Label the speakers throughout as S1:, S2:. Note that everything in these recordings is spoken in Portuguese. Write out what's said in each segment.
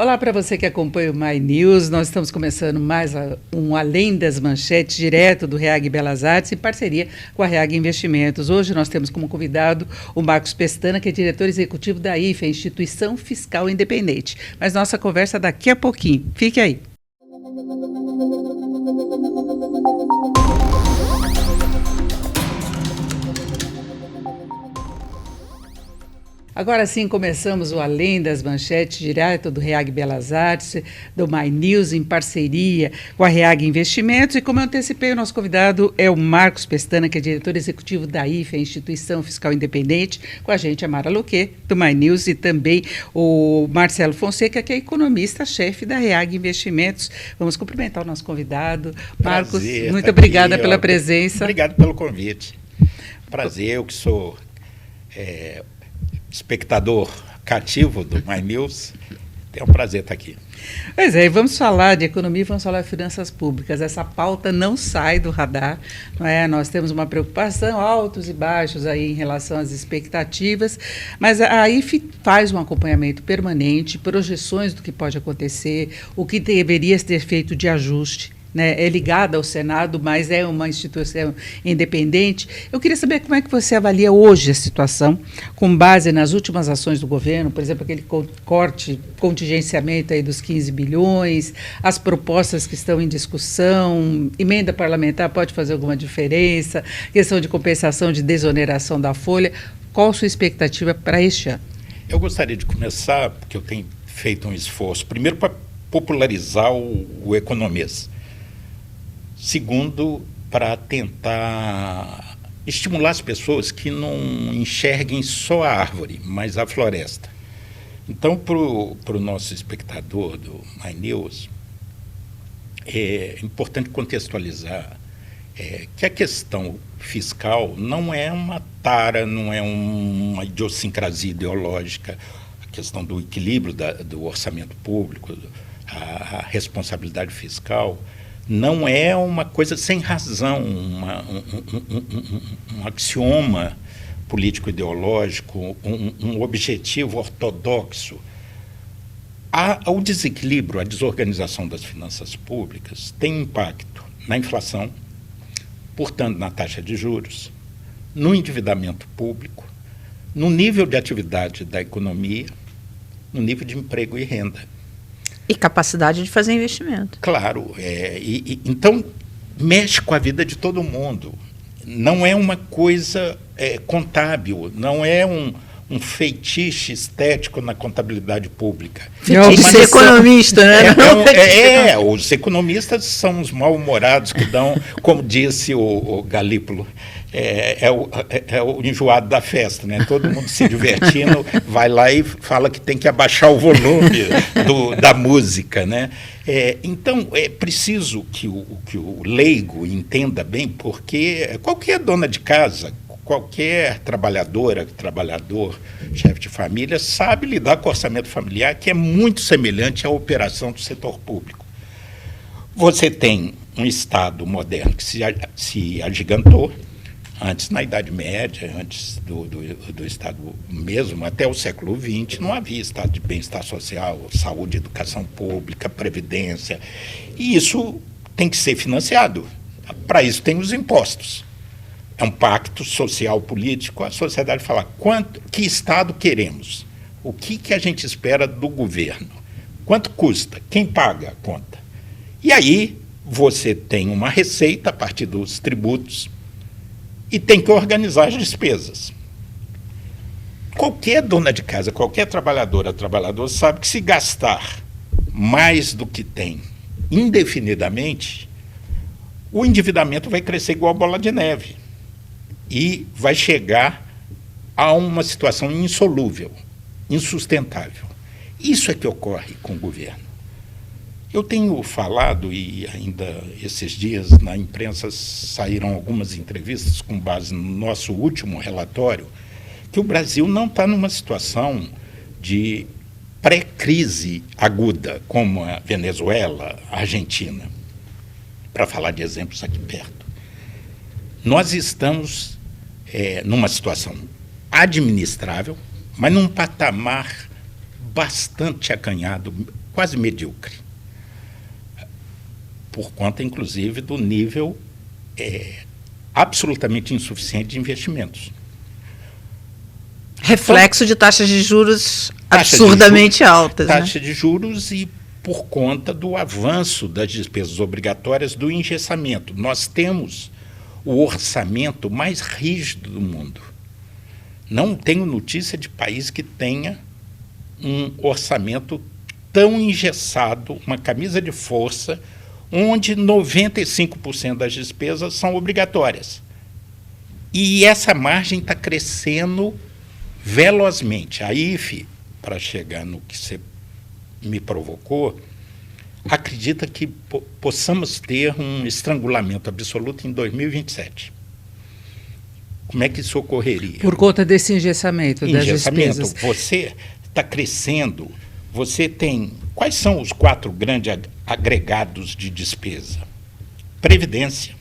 S1: Olá para você que acompanha o My News. Nós estamos começando mais um Além das Manchetes, direto do REAG Belas Artes, em parceria com a REAG Investimentos. Hoje nós temos como convidado o Marcos Pestana, que é diretor executivo da IFE, a Instituição Fiscal Independente. Mas nossa conversa daqui a pouquinho. Fique aí. Agora sim, começamos o Além das Manchetes, direto do REAG Belas Artes, do My News, em parceria com a REAG Investimentos. E como eu antecipei, o nosso convidado é o Marcos Pestana, que é diretor executivo da IFE, a Instituição Fiscal Independente. Com a gente a Mara Luque, do My News, e também o Marcelo Fonseca, que é economista-chefe da REAG Investimentos. Vamos cumprimentar o nosso convidado. Marcos,
S2: Prazer,
S1: muito obrigada pela presença.
S2: Obrigado pelo convite. Prazer, eu que sou espectador cativo do My News, é um prazer estar aqui.
S1: Pois é, vamos falar de economia, vamos falar de finanças públicas. Essa pauta não sai do radar, não é? Nós temos uma preocupação, altos e baixos aí em relação às expectativas, mas a IFE faz um acompanhamento permanente, projeções do que pode acontecer, o que deveria ter feito de ajuste. É ligada ao Senado, mas é uma instituição independente. Eu queria saber como é que você avalia hoje a situação, com base nas últimas ações do governo, por exemplo, aquele corte, contingenciamento aí dos 15 bilhões, as propostas que estão em discussão, emenda parlamentar pode fazer alguma diferença, questão de compensação de desoneração da folha. Qual a sua expectativa para este ano?
S2: Eu gostaria de começar, porque eu tenho feito um esforço, primeiro para popularizar o economês. Segundo, para tentar estimular as pessoas que não enxerguem só a árvore, mas a floresta. Então, para o nosso espectador do My News, é importante contextualizar que a questão fiscal não é uma tara, não é uma idiosincrasia ideológica. A questão do equilíbrio do orçamento público, a responsabilidade fiscal, não é uma coisa sem razão, um axioma político-ideológico, um objetivo ortodoxo. O desequilíbrio, a desorganização das finanças públicas tem impacto na inflação, portanto, na taxa de juros, no endividamento público, no nível de atividade da economia, no nível de emprego e renda.
S3: E capacidade de fazer investimento.
S2: Claro. Então, mexe com a vida de todo mundo. Não é uma coisa contábil, não é um feitiço estético na contabilidade pública.
S3: Feitiço ser economista, né?
S2: Os economistas são os mal-humorados que dão, como disse o Galípolo, o enjoado da festa, né? Todo mundo se divertindo, vai lá e fala que tem que abaixar o volume da música, né? Então, é preciso que o leigo entenda bem, porque qualquer dona de casa, qualquer trabalhadora, trabalhador, chefe de família, sabe lidar com o orçamento familiar, que é muito semelhante à operação do setor público. Você tem um Estado moderno que se agigantou, antes, na Idade Média, antes do Estado mesmo, até o século XX, não havia Estado de bem-estar social, saúde, educação pública, previdência. E isso tem que ser financiado. Para isso tem os impostos. É um pacto social, político. A sociedade fala, que Estado queremos? O que a gente espera do governo? Quanto custa? Quem paga a conta? E aí você tem uma receita a partir dos tributos, e tem que organizar as despesas. Qualquer dona de casa, qualquer trabalhador sabe que se gastar mais do que tem indefinidamente, o endividamento vai crescer igual a bola de neve e vai chegar a uma situação insolúvel, insustentável. Isso é que ocorre com o governo. Eu tenho falado, e ainda esses dias na imprensa saíram algumas entrevistas com base no nosso último relatório, que o Brasil não está numa situação de pré-crise aguda, como a Venezuela, a Argentina, para falar de exemplos aqui perto. Nós estamos numa situação administrável, mas num patamar bastante acanhado, quase medíocre, por conta, inclusive, do nível absolutamente insuficiente de investimentos.
S3: Reflexo de taxas de juros absurdamente altas.
S2: Taxa de juros e por conta do avanço das despesas obrigatórias, do engessamento. Nós temos o orçamento mais rígido do mundo. Não tenho notícia de país que tenha um orçamento tão engessado, uma camisa de força, onde 95% das despesas são obrigatórias. E essa margem está crescendo velozmente. A IFE, para chegar no que você me provocou, acredita que possamos ter um estrangulamento absoluto em 2027. Como é que isso ocorreria?
S1: Por conta desse engessamento das despesas.
S2: Você está crescendo, você tem... Quais são os 4 grandes agregados de despesa? Previdência.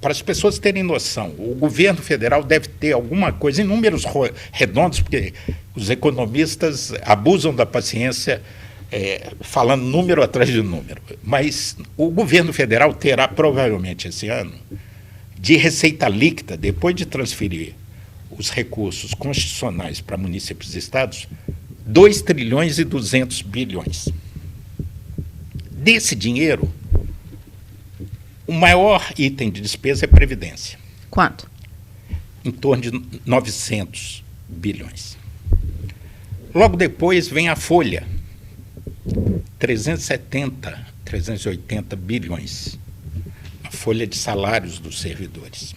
S2: Para as pessoas terem noção, o governo federal deve ter alguma coisa, em números redondos, porque os economistas abusam da paciência falando número atrás de número, mas o governo federal terá provavelmente esse ano, de receita líquida, depois de transferir os recursos constitucionais para municípios e estados, 2 trilhões e 200 bilhões. Desse dinheiro, o maior item de despesa é previdência.
S3: Quanto?
S2: Em torno de 900 bilhões. Logo depois vem a folha, 370, 380 bilhões. A folha de salários dos servidores.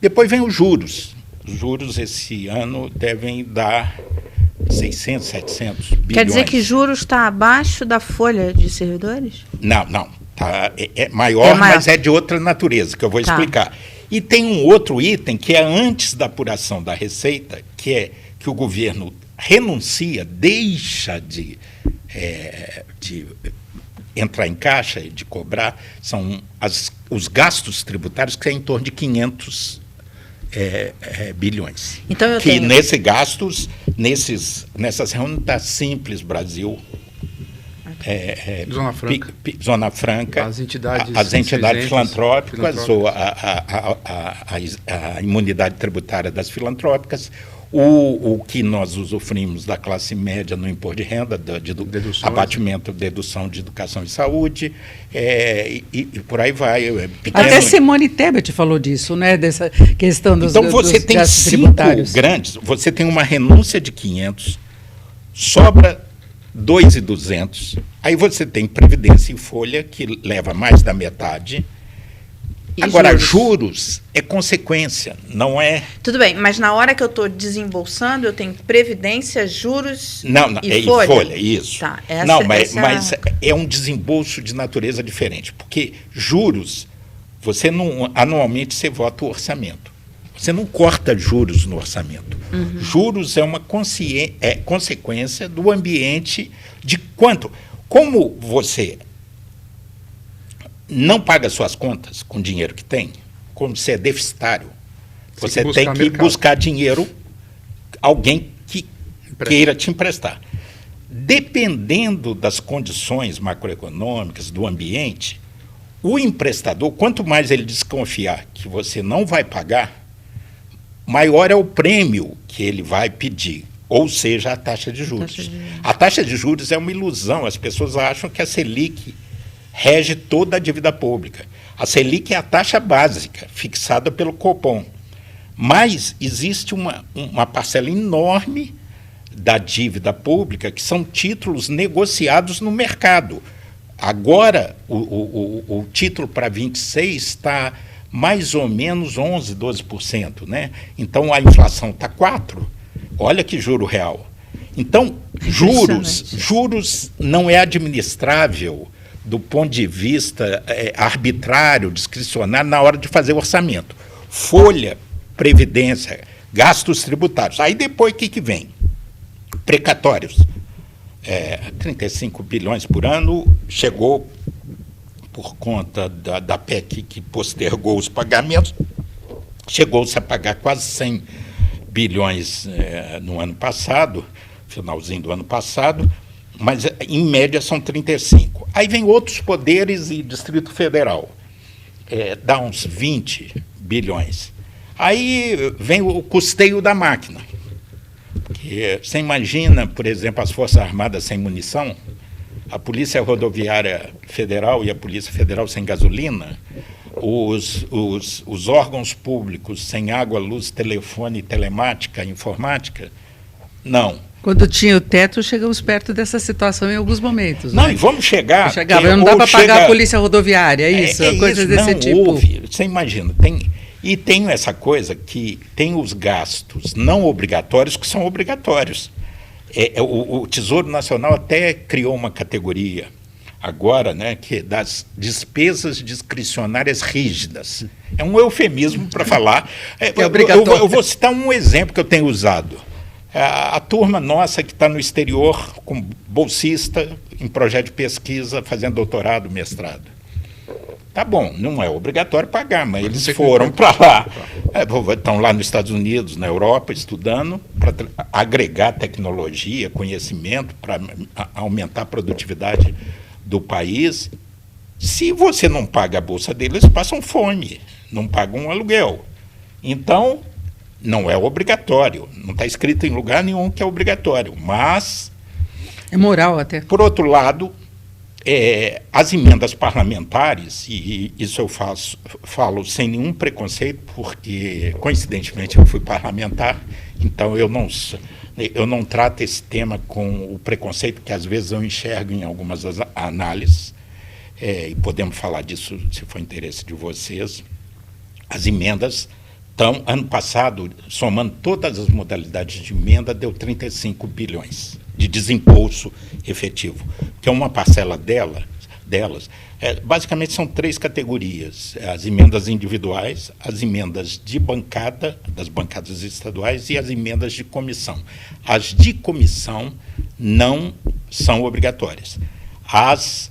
S2: Depois vem os juros. Os juros esse ano devem dar 600, 700 bilhões.
S3: Quer dizer que juros está abaixo da folha de servidores?
S2: Não. Tá, é maior, mas é de outra natureza, que eu vou explicar. E tem um outro item que é antes da apuração da receita, que é que o governo renuncia, deixa de entrar em caixa e de cobrar, são os gastos tributários, que é em torno de 500 bilhões.
S3: Então eu
S2: que
S3: tenho...
S2: nesses gastos, nessas reuniões está Simples Brasil, Zona Franca, as entidades filantrópicas, ou a imunidade tributária das filantrópicas, o que nós usufruímos da classe média no imposto de renda, abatimento, dedução de educação e saúde, e por aí vai.
S1: Até Simone Tebet falou disso, né? Dessa questão dos
S2: Então você tem
S1: gastos
S2: 5
S1: tributários
S2: grandes, você tem uma renúncia de 500, sobra 2.200, aí você tem previdência e folha, que leva mais da metade. E agora, juros é consequência, não é...
S3: Tudo bem, mas na hora que eu estou desembolsando, eu tenho previdência, juros e folha?
S2: Folha, isso.
S3: Tá,
S2: mas é um desembolso de natureza diferente, porque juros, você não, anualmente você vota o orçamento. Você não corta juros no orçamento. Uhum. Juros é uma consequência do ambiente de quanto... Como você não paga suas contas com o dinheiro que tem, como você é deficitário, você tem que buscar dinheiro, alguém que queira te emprestar. Dependendo das condições macroeconômicas, do ambiente, o emprestador, quanto mais ele desconfiar que você não vai pagar, maior é o prêmio que ele vai pedir, ou seja, a taxa de juros. A taxa de juros é uma ilusão, as pessoas acham que a Selic rege toda a dívida pública. A Selic é a taxa básica, fixada pelo Copom. Mas existe uma parcela enorme da dívida pública que são títulos negociados no mercado. Agora, o título para 26 está mais ou menos 11%, 12%. Né? Então, a inflação está 4%. Olha que juro real. Então, juros não é administrável do ponto de vista arbitrário, discricionário, na hora de fazer o orçamento. Folha, previdência, gastos tributários. Aí depois o que vem? Precatórios. 35 bilhões por ano, chegou por conta da PEC que postergou os pagamentos, chegou-se a pagar quase 100 bilhões no ano passado, finalzinho do ano passado, mas em média são 35. Aí vem outros poderes e Distrito Federal, dá uns 20 bilhões. Aí vem o custeio da máquina. Porque você imagina, por exemplo, as Forças Armadas sem munição, a Polícia Rodoviária Federal e a Polícia Federal sem gasolina, os órgãos públicos sem água, luz, telefone, telemática, informática, não.
S1: Quando tinha o teto, chegamos perto dessa situação em alguns momentos.
S2: Não, e vamos chegar...
S1: Não dá para pagar a polícia rodoviária, é isso? Coisas desse tipo.
S2: Houve, você imagina, tem essa coisa que tem os gastos não obrigatórios que são obrigatórios. O Tesouro Nacional até criou uma categoria agora, né, que é das despesas discricionárias rígidas. É um eufemismo para falar. Eu vou citar um exemplo que eu tenho usado. A turma nossa que está no exterior, como bolsista, em projeto de pesquisa, fazendo doutorado, mestrado. Tá bom, não é obrigatório pagar, mas eles foram para lá. Estão lá nos Estados Unidos, na Europa, estudando, para agregar tecnologia, conhecimento, para aumentar a produtividade do país. Se você não paga a bolsa deles, eles passam fome, não pagam um aluguel. Então, não é obrigatório, não está escrito em lugar nenhum que é obrigatório, mas...
S1: É moral até.
S2: Por outro lado, as emendas parlamentares, e isso eu falo sem nenhum preconceito, porque, coincidentemente, eu fui parlamentar, então eu não trato esse tema com o preconceito que, às vezes, eu enxergo em algumas análises, e podemos falar disso se for interesse de vocês. As emendas estão, ano passado, somando todas as modalidades de emenda, deu 35 bilhões de desembolso efetivo, que é uma parcela delas. Basicamente são 3 categorias: as emendas individuais, as emendas de bancada, das bancadas estaduais, e as emendas de comissão. As de comissão não são obrigatórias. As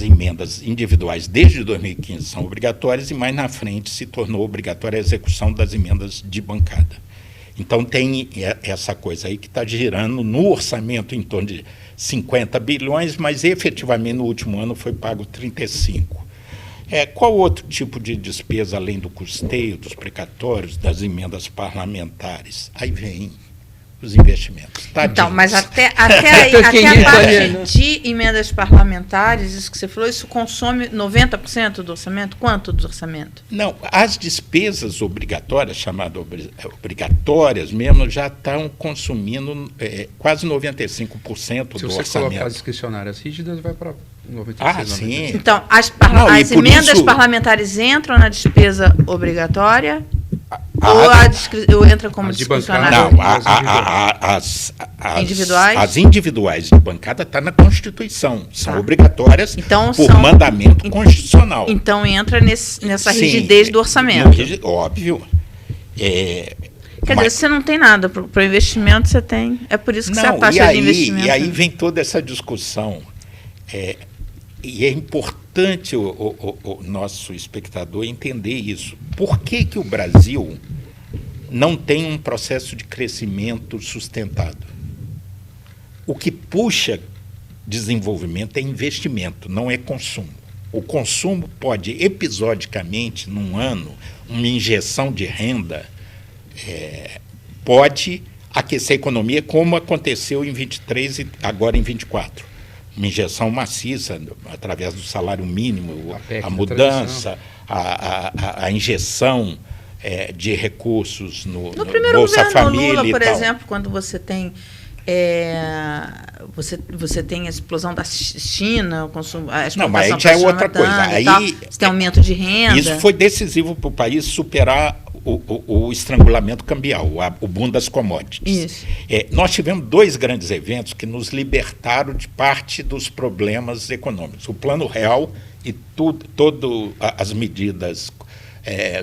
S2: emendas individuais desde 2015 são obrigatórias, e mais na frente se tornou obrigatória a execução das emendas de bancada. Então, tem essa coisa aí que está girando no orçamento em torno de 50 bilhões, mas efetivamente no último ano foi pago 35. Qual outro tipo de despesa, além do custeio, dos precatórios, das emendas parlamentares? Aí vem os investimentos. Tadinhos.
S3: Então, mas até aí, até a parte de emendas parlamentares, isso que você falou, isso consome 90% do orçamento? Quanto do orçamento?
S2: Não, as despesas obrigatórias, chamadas obrigatórias mesmo, já estão consumindo quase 95% do orçamento.
S4: Se você colocar as discricionárias rígidas, vai para 96%.
S2: Ah, sim.
S3: Então, as emendas parlamentares entram na despesa obrigatória? Ou entra como discricionária?
S2: Não, as individuais? As individuais de bancada estão na Constituição, são obrigatórias por mandamento constitucional.
S3: Então entra nessa rigidez do orçamento.
S2: Óbvio.
S3: Quer dizer, você não tem nada para o investimento, você tem. É por isso que você taxa de investimento.
S2: E aí vem toda essa discussão. E é importante o nosso espectador entender isso. Por que o Brasil não tem um processo de crescimento sustentado? O que puxa desenvolvimento é investimento, não é consumo. O consumo pode, episodicamente, num ano, uma injeção de renda, pode aquecer a economia, como aconteceu em 23 e agora em 24. Uma injeção maciça, através do salário mínimo, a mudança, a injeção de recursos no
S3: primeiro
S2: Bolsa
S3: governo
S2: Família
S3: Lula, por
S2: e tal.
S3: exemplo, quando você tem você tem a explosão da China, o consumo, a exportação.
S2: Não, mas aí já é outra coisa. Aí,
S3: você tem aumento de renda.
S2: Isso foi decisivo para o país superar o estrangulamento cambial, o boom das commodities. Nós tivemos 2 grandes eventos que nos libertaram de parte dos problemas econômicos. O Plano Real e todas as medidas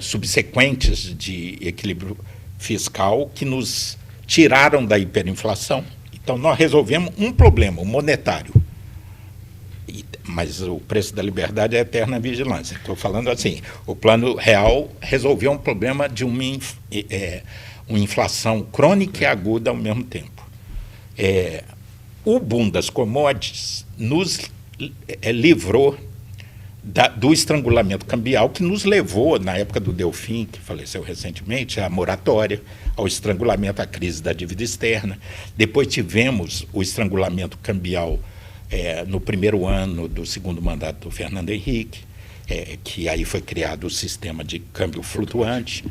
S2: subsequentes de equilíbrio fiscal que nos tiraram da hiperinflação. Então, nós resolvemos um problema, o monetário. Mas o preço da liberdade é a eterna vigilância. Estou falando assim, o Plano Real resolveu um problema de uma inflação crônica e aguda ao mesmo tempo. O boom das commodities nos livrou do estrangulamento cambial que nos levou, na época do Delfim, que faleceu recentemente, à moratória, ao estrangulamento, à crise da dívida externa. Depois tivemos o estrangulamento cambial no primeiro ano do segundo mandato do Fernando Henrique, que aí foi criado o sistema de câmbio flutuante.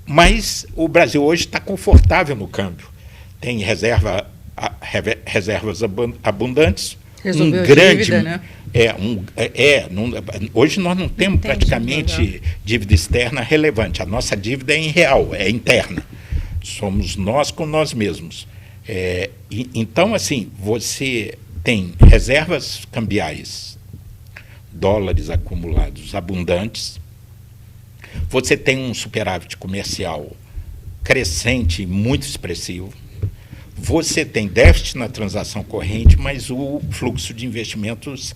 S2: Mas o Brasil hoje está confortável no câmbio. Tem reservas abundantes.
S1: Resolveu a dívida, né?
S2: Hoje nós não temos praticamente dívida externa relevante. A nossa dívida é em real, é interna. Somos nós com nós mesmos. Então, assim, você tem reservas cambiais, dólares acumulados abundantes, você tem um superávit comercial crescente, muito expressivo, você tem déficit na transação corrente, mas o fluxo de investimentos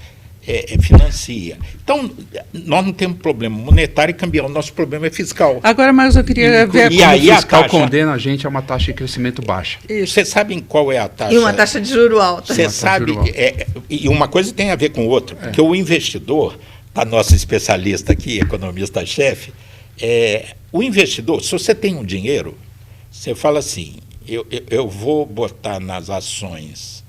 S2: financia. Então, nós não temos problema monetário e cambial, nosso problema é fiscal.
S1: Agora, mas eu queria ver...
S4: E aí o fiscal condena a gente a uma taxa de crescimento baixa.
S2: Vocês sabem qual é a taxa?
S3: E uma taxa de juro alta.
S2: Você sabe, e uma coisa tem a ver com outra, porque o investidor, a nossa especialista aqui, economista-chefe, o investidor, se você tem um dinheiro, você fala assim, eu vou botar nas ações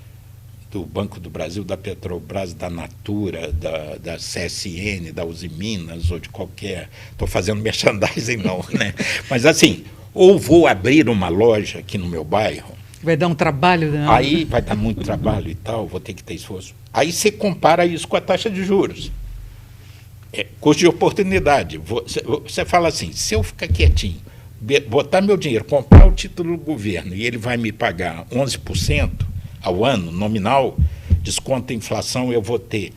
S2: do Banco do Brasil, da Petrobras, da Natura, da CSN, da Uzi Minas, ou de qualquer... Estou fazendo merchandising não, né? Mas assim, ou vou abrir uma loja aqui no meu bairro...
S1: Vai dar um trabalho, né?
S2: Aí vai dar muito trabalho e tal, vou ter que ter esforço. Aí você compara isso com a taxa de juros. Custo de oportunidade. Você fala assim, se eu ficar quietinho, botar meu dinheiro, comprar o título do governo, e ele vai me pagar 11%, ao ano, nominal, desconto da inflação, eu vou ter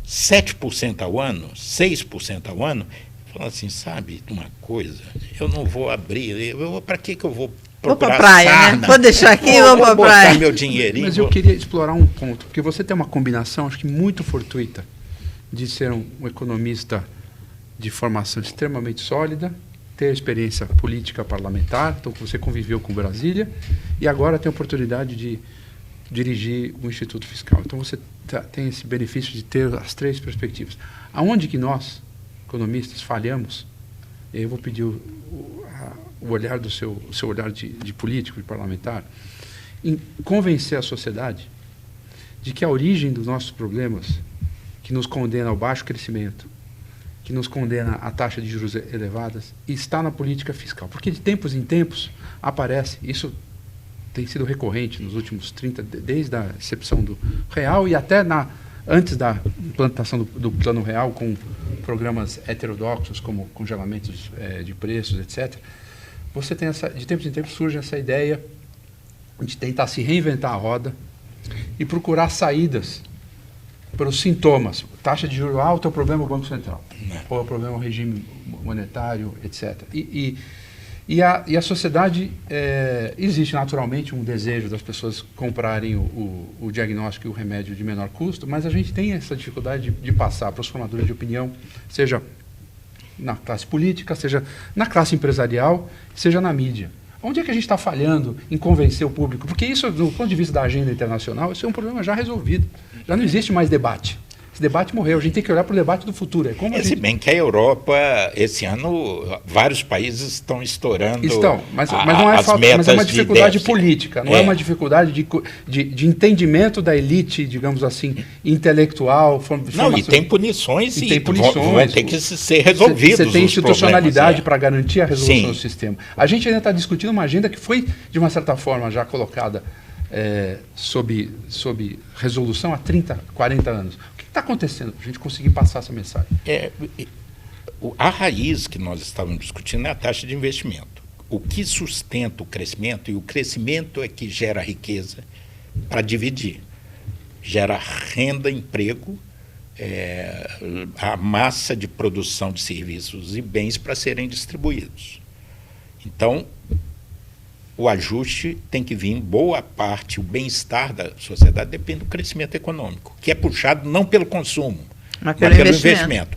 S2: 7% ao ano, 6% ao ano, falando assim, sabe uma coisa, eu não vou abrir, para que eu vou procurar
S3: praia,
S2: sarna?
S3: Né? Vou deixar aqui e vou para a praia.
S2: Meu dinheirinho.
S4: Mas eu queria explorar um ponto, porque você tem uma combinação, acho que muito fortuita, de ser um economista de formação extremamente sólida, ter experiência política parlamentar, então você conviveu com Brasília, e agora tem a oportunidade de dirigir o Instituto Fiscal. Então, você tem esse benefício de ter as três perspectivas. Aonde que nós, economistas, falhamos, eu vou pedir o olhar do seu olhar de político e parlamentar, em convencer a sociedade de que a origem dos nossos problemas, que nos condena ao baixo crescimento, que nos condena a taxa de juros elevadas, está na política fiscal. Porque de tempos em tempos aparece, isso tem sido recorrente nos últimos 30, desde a excepção do real e até antes da implantação do plano real, com programas heterodoxos, como congelamentos de preços, etc. Você tem de tempos em tempos surge essa ideia de tentar se reinventar a roda e procurar saídas para os sintomas. Taxa de juros alta é o problema do Banco Central, ou é o problema do regime monetário, etc. E a sociedade, existe naturalmente um desejo das pessoas comprarem o diagnóstico e o remédio de menor custo, mas a gente tem essa dificuldade de passar para os formadores de opinião, seja na classe política, seja na classe empresarial, seja na mídia. Onde é que a gente está falhando em convencer o público? Porque isso, do ponto de vista da agenda internacional, isso é um problema já resolvido. Já não existe mais debate. Esse debate morreu. A gente tem que olhar para o debate do futuro.
S2: Se bem que a Europa, esse ano, vários países estão estourando.
S4: Mas não é falta, mas é uma dificuldade política, não é uma dificuldade de entendimento da elite, digamos assim, intelectual.
S2: Não, e tem punições e vão ter que ser resolvidos.
S4: Você tem institucionalidade para garantir a resolução do sistema. A gente ainda está discutindo uma agenda que foi, de uma certa forma, já colocada sob resolução há 30, 40 anos. O que está acontecendo para a gente conseguir passar essa mensagem?
S2: A raiz que nós estávamos discutindo é a taxa de investimento. O que sustenta o crescimento, e o crescimento é que gera riqueza para dividir. Gera renda, emprego, a massa de produção de serviços e bens para serem distribuídos. Então, o ajuste tem que vir em boa parte, o bem-estar da sociedade depende do crescimento econômico, que é puxado não pelo consumo, mas pelo investimento.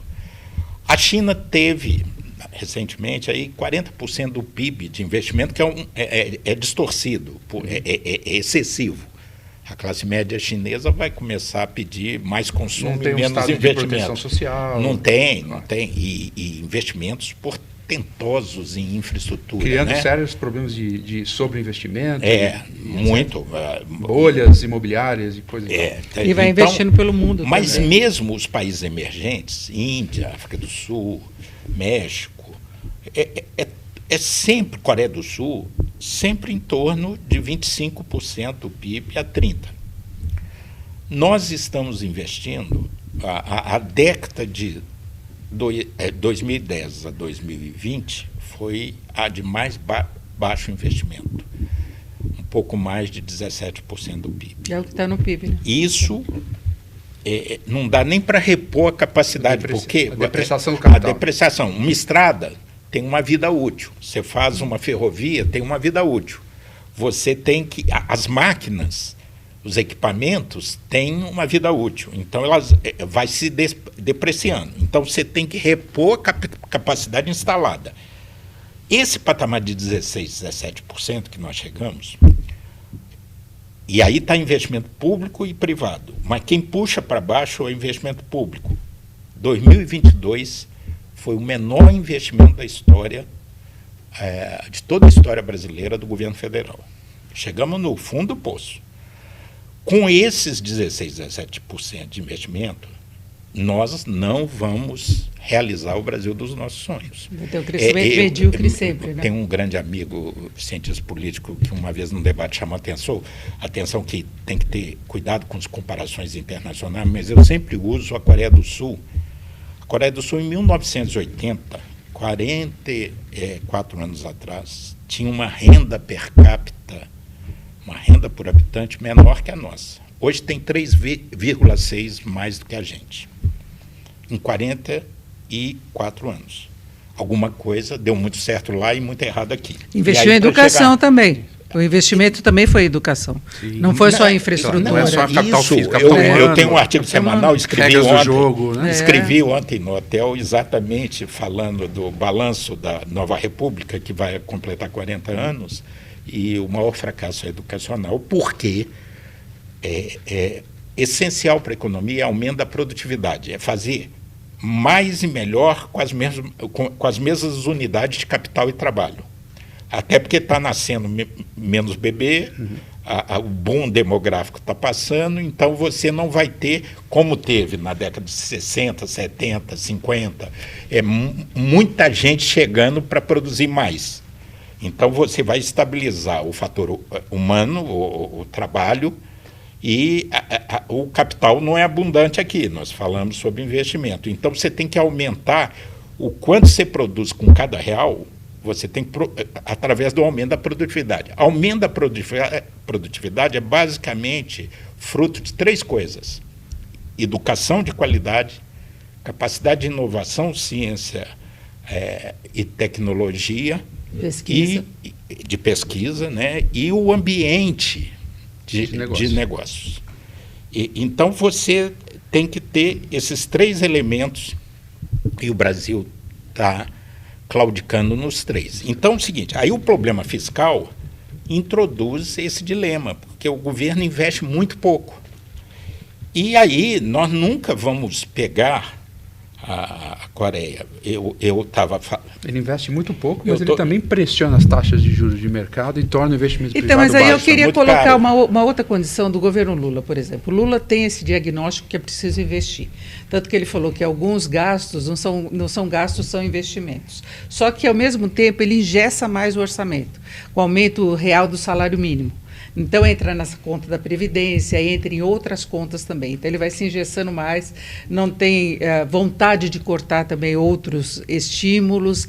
S2: A China teve, recentemente aí 40% do PIB de investimento, que é distorcido, é excessivo. A classe média chinesa vai começar a pedir mais consumo e menos investimento.
S4: Social.
S2: Não tem. E investimentos portentosos em infraestrutura.
S4: Criando sérios problemas de sobreinvestimento.
S2: Muito.
S4: Bolhas imobiliárias e coisas
S1: assim. E vai investindo pelo mundo
S2: mas
S1: também.
S2: Mesmo os países emergentes, Índia, África do Sul, México, é sempre, Coreia do Sul, sempre em torno de 25% do PIB a 30%. Nós estamos investindo, a década de 2010 a 2020 foi a de mais baixo investimento, um pouco mais de 17% do PIB.
S1: É o que está no PIB. Né?
S2: Isso não dá nem para repor a capacidade, porque
S4: a depreciação do capital.
S2: A depreciação, uma estrada tem uma vida útil. Você faz uma ferrovia, tem uma vida útil. Você tem que... As máquinas, os equipamentos, têm uma vida útil. Então, elas vai se depreciando. Então, você tem que repor a capacidade instalada. Esse patamar de 16%, 17% que nós chegamos, e aí está investimento público e privado. Mas quem puxa para baixo é o investimento público. 2022... foi o menor investimento da história, de toda a história brasileira do governo federal. Chegamos no fundo do poço. Com esses 16, 17% de investimento, nós não vamos realizar o Brasil dos nossos sonhos.
S1: Tem um crescimento medíocre sempre. Né?
S2: Tem um grande amigo, cientista político, que uma vez num debate chamou atenção que tem que ter cuidado com as comparações internacionais, mas eu sempre uso a Coreia do Sul. A Coreia do Sul, em 1980, 44 anos atrás, tinha uma renda per capita, uma renda por habitante menor que a nossa. Hoje tem 3,6 mais do que a gente, em 44 anos. Alguma coisa deu muito certo lá e muito errado aqui.
S1: Investiu em educação também. O investimento também foi educação. Sim. Não foi só infraestrutura.
S4: Não é só capital físico.
S2: Eu tenho um artigo semanal, escrevi
S4: né?
S2: ontem no hotel, exatamente falando do balanço da Nova República, que vai completar 40 anos, e o maior fracasso educacional, porque é essencial para a economia é aumento da produtividade, é fazer mais e melhor com as mesmas unidades de capital e trabalho. Até porque está nascendo menos bebê, o boom demográfico está passando, então você não vai ter, como teve na década de 60, 70, 50, muita gente chegando para produzir mais. Então você vai estabilizar o fator humano, o trabalho, e o capital não é abundante aqui, nós falamos sobre investimento. Então você tem que aumentar o quanto você produz com cada real. Você tem através do aumento da produtividade. Aumento da produtividade é basicamente fruto de 3 coisas: educação de qualidade, capacidade de inovação, ciência e tecnologia, de pesquisa, né? E o ambiente de negócios. Então você tem que ter esses 3 elementos, e o Brasil está claudicando nos 3. Então é o seguinte, aí o problema fiscal introduz esse dilema, porque o governo investe muito pouco. E aí nós nunca vamos pegar a Coreia. Eu estava falando.
S4: Ele investe muito pouco, mas ele também pressiona as taxas de juros de mercado e torna o investimento privado
S1: baixo. Então, mas aí eu queria colocar uma outra condição do governo Lula, por exemplo. O Lula tem esse diagnóstico que é preciso investir. Tanto que ele falou que alguns gastos não são gastos, são investimentos. Só que, ao mesmo tempo, ele engessa mais o orçamento, com o aumento real do salário mínimo. Então, entra nessa conta da Previdência, entra em outras contas também. Então, ele vai se engessando mais, não tem vontade de cortar também outros estímulos,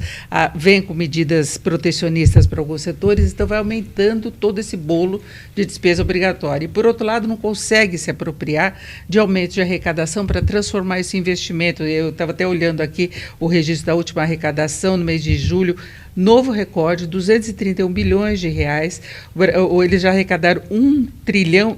S1: vem com medidas protecionistas para alguns setores, então vai aumentando todo esse bolo de despesa obrigatória. E, por outro lado, não consegue se apropriar de aumento de arrecadação para transformar esse investimento. Eu estava até olhando aqui o registro da última arrecadação, no mês de julho, novo recorde, 231 bilhões de reais. Eles já arrecadaram 1,5 trilhão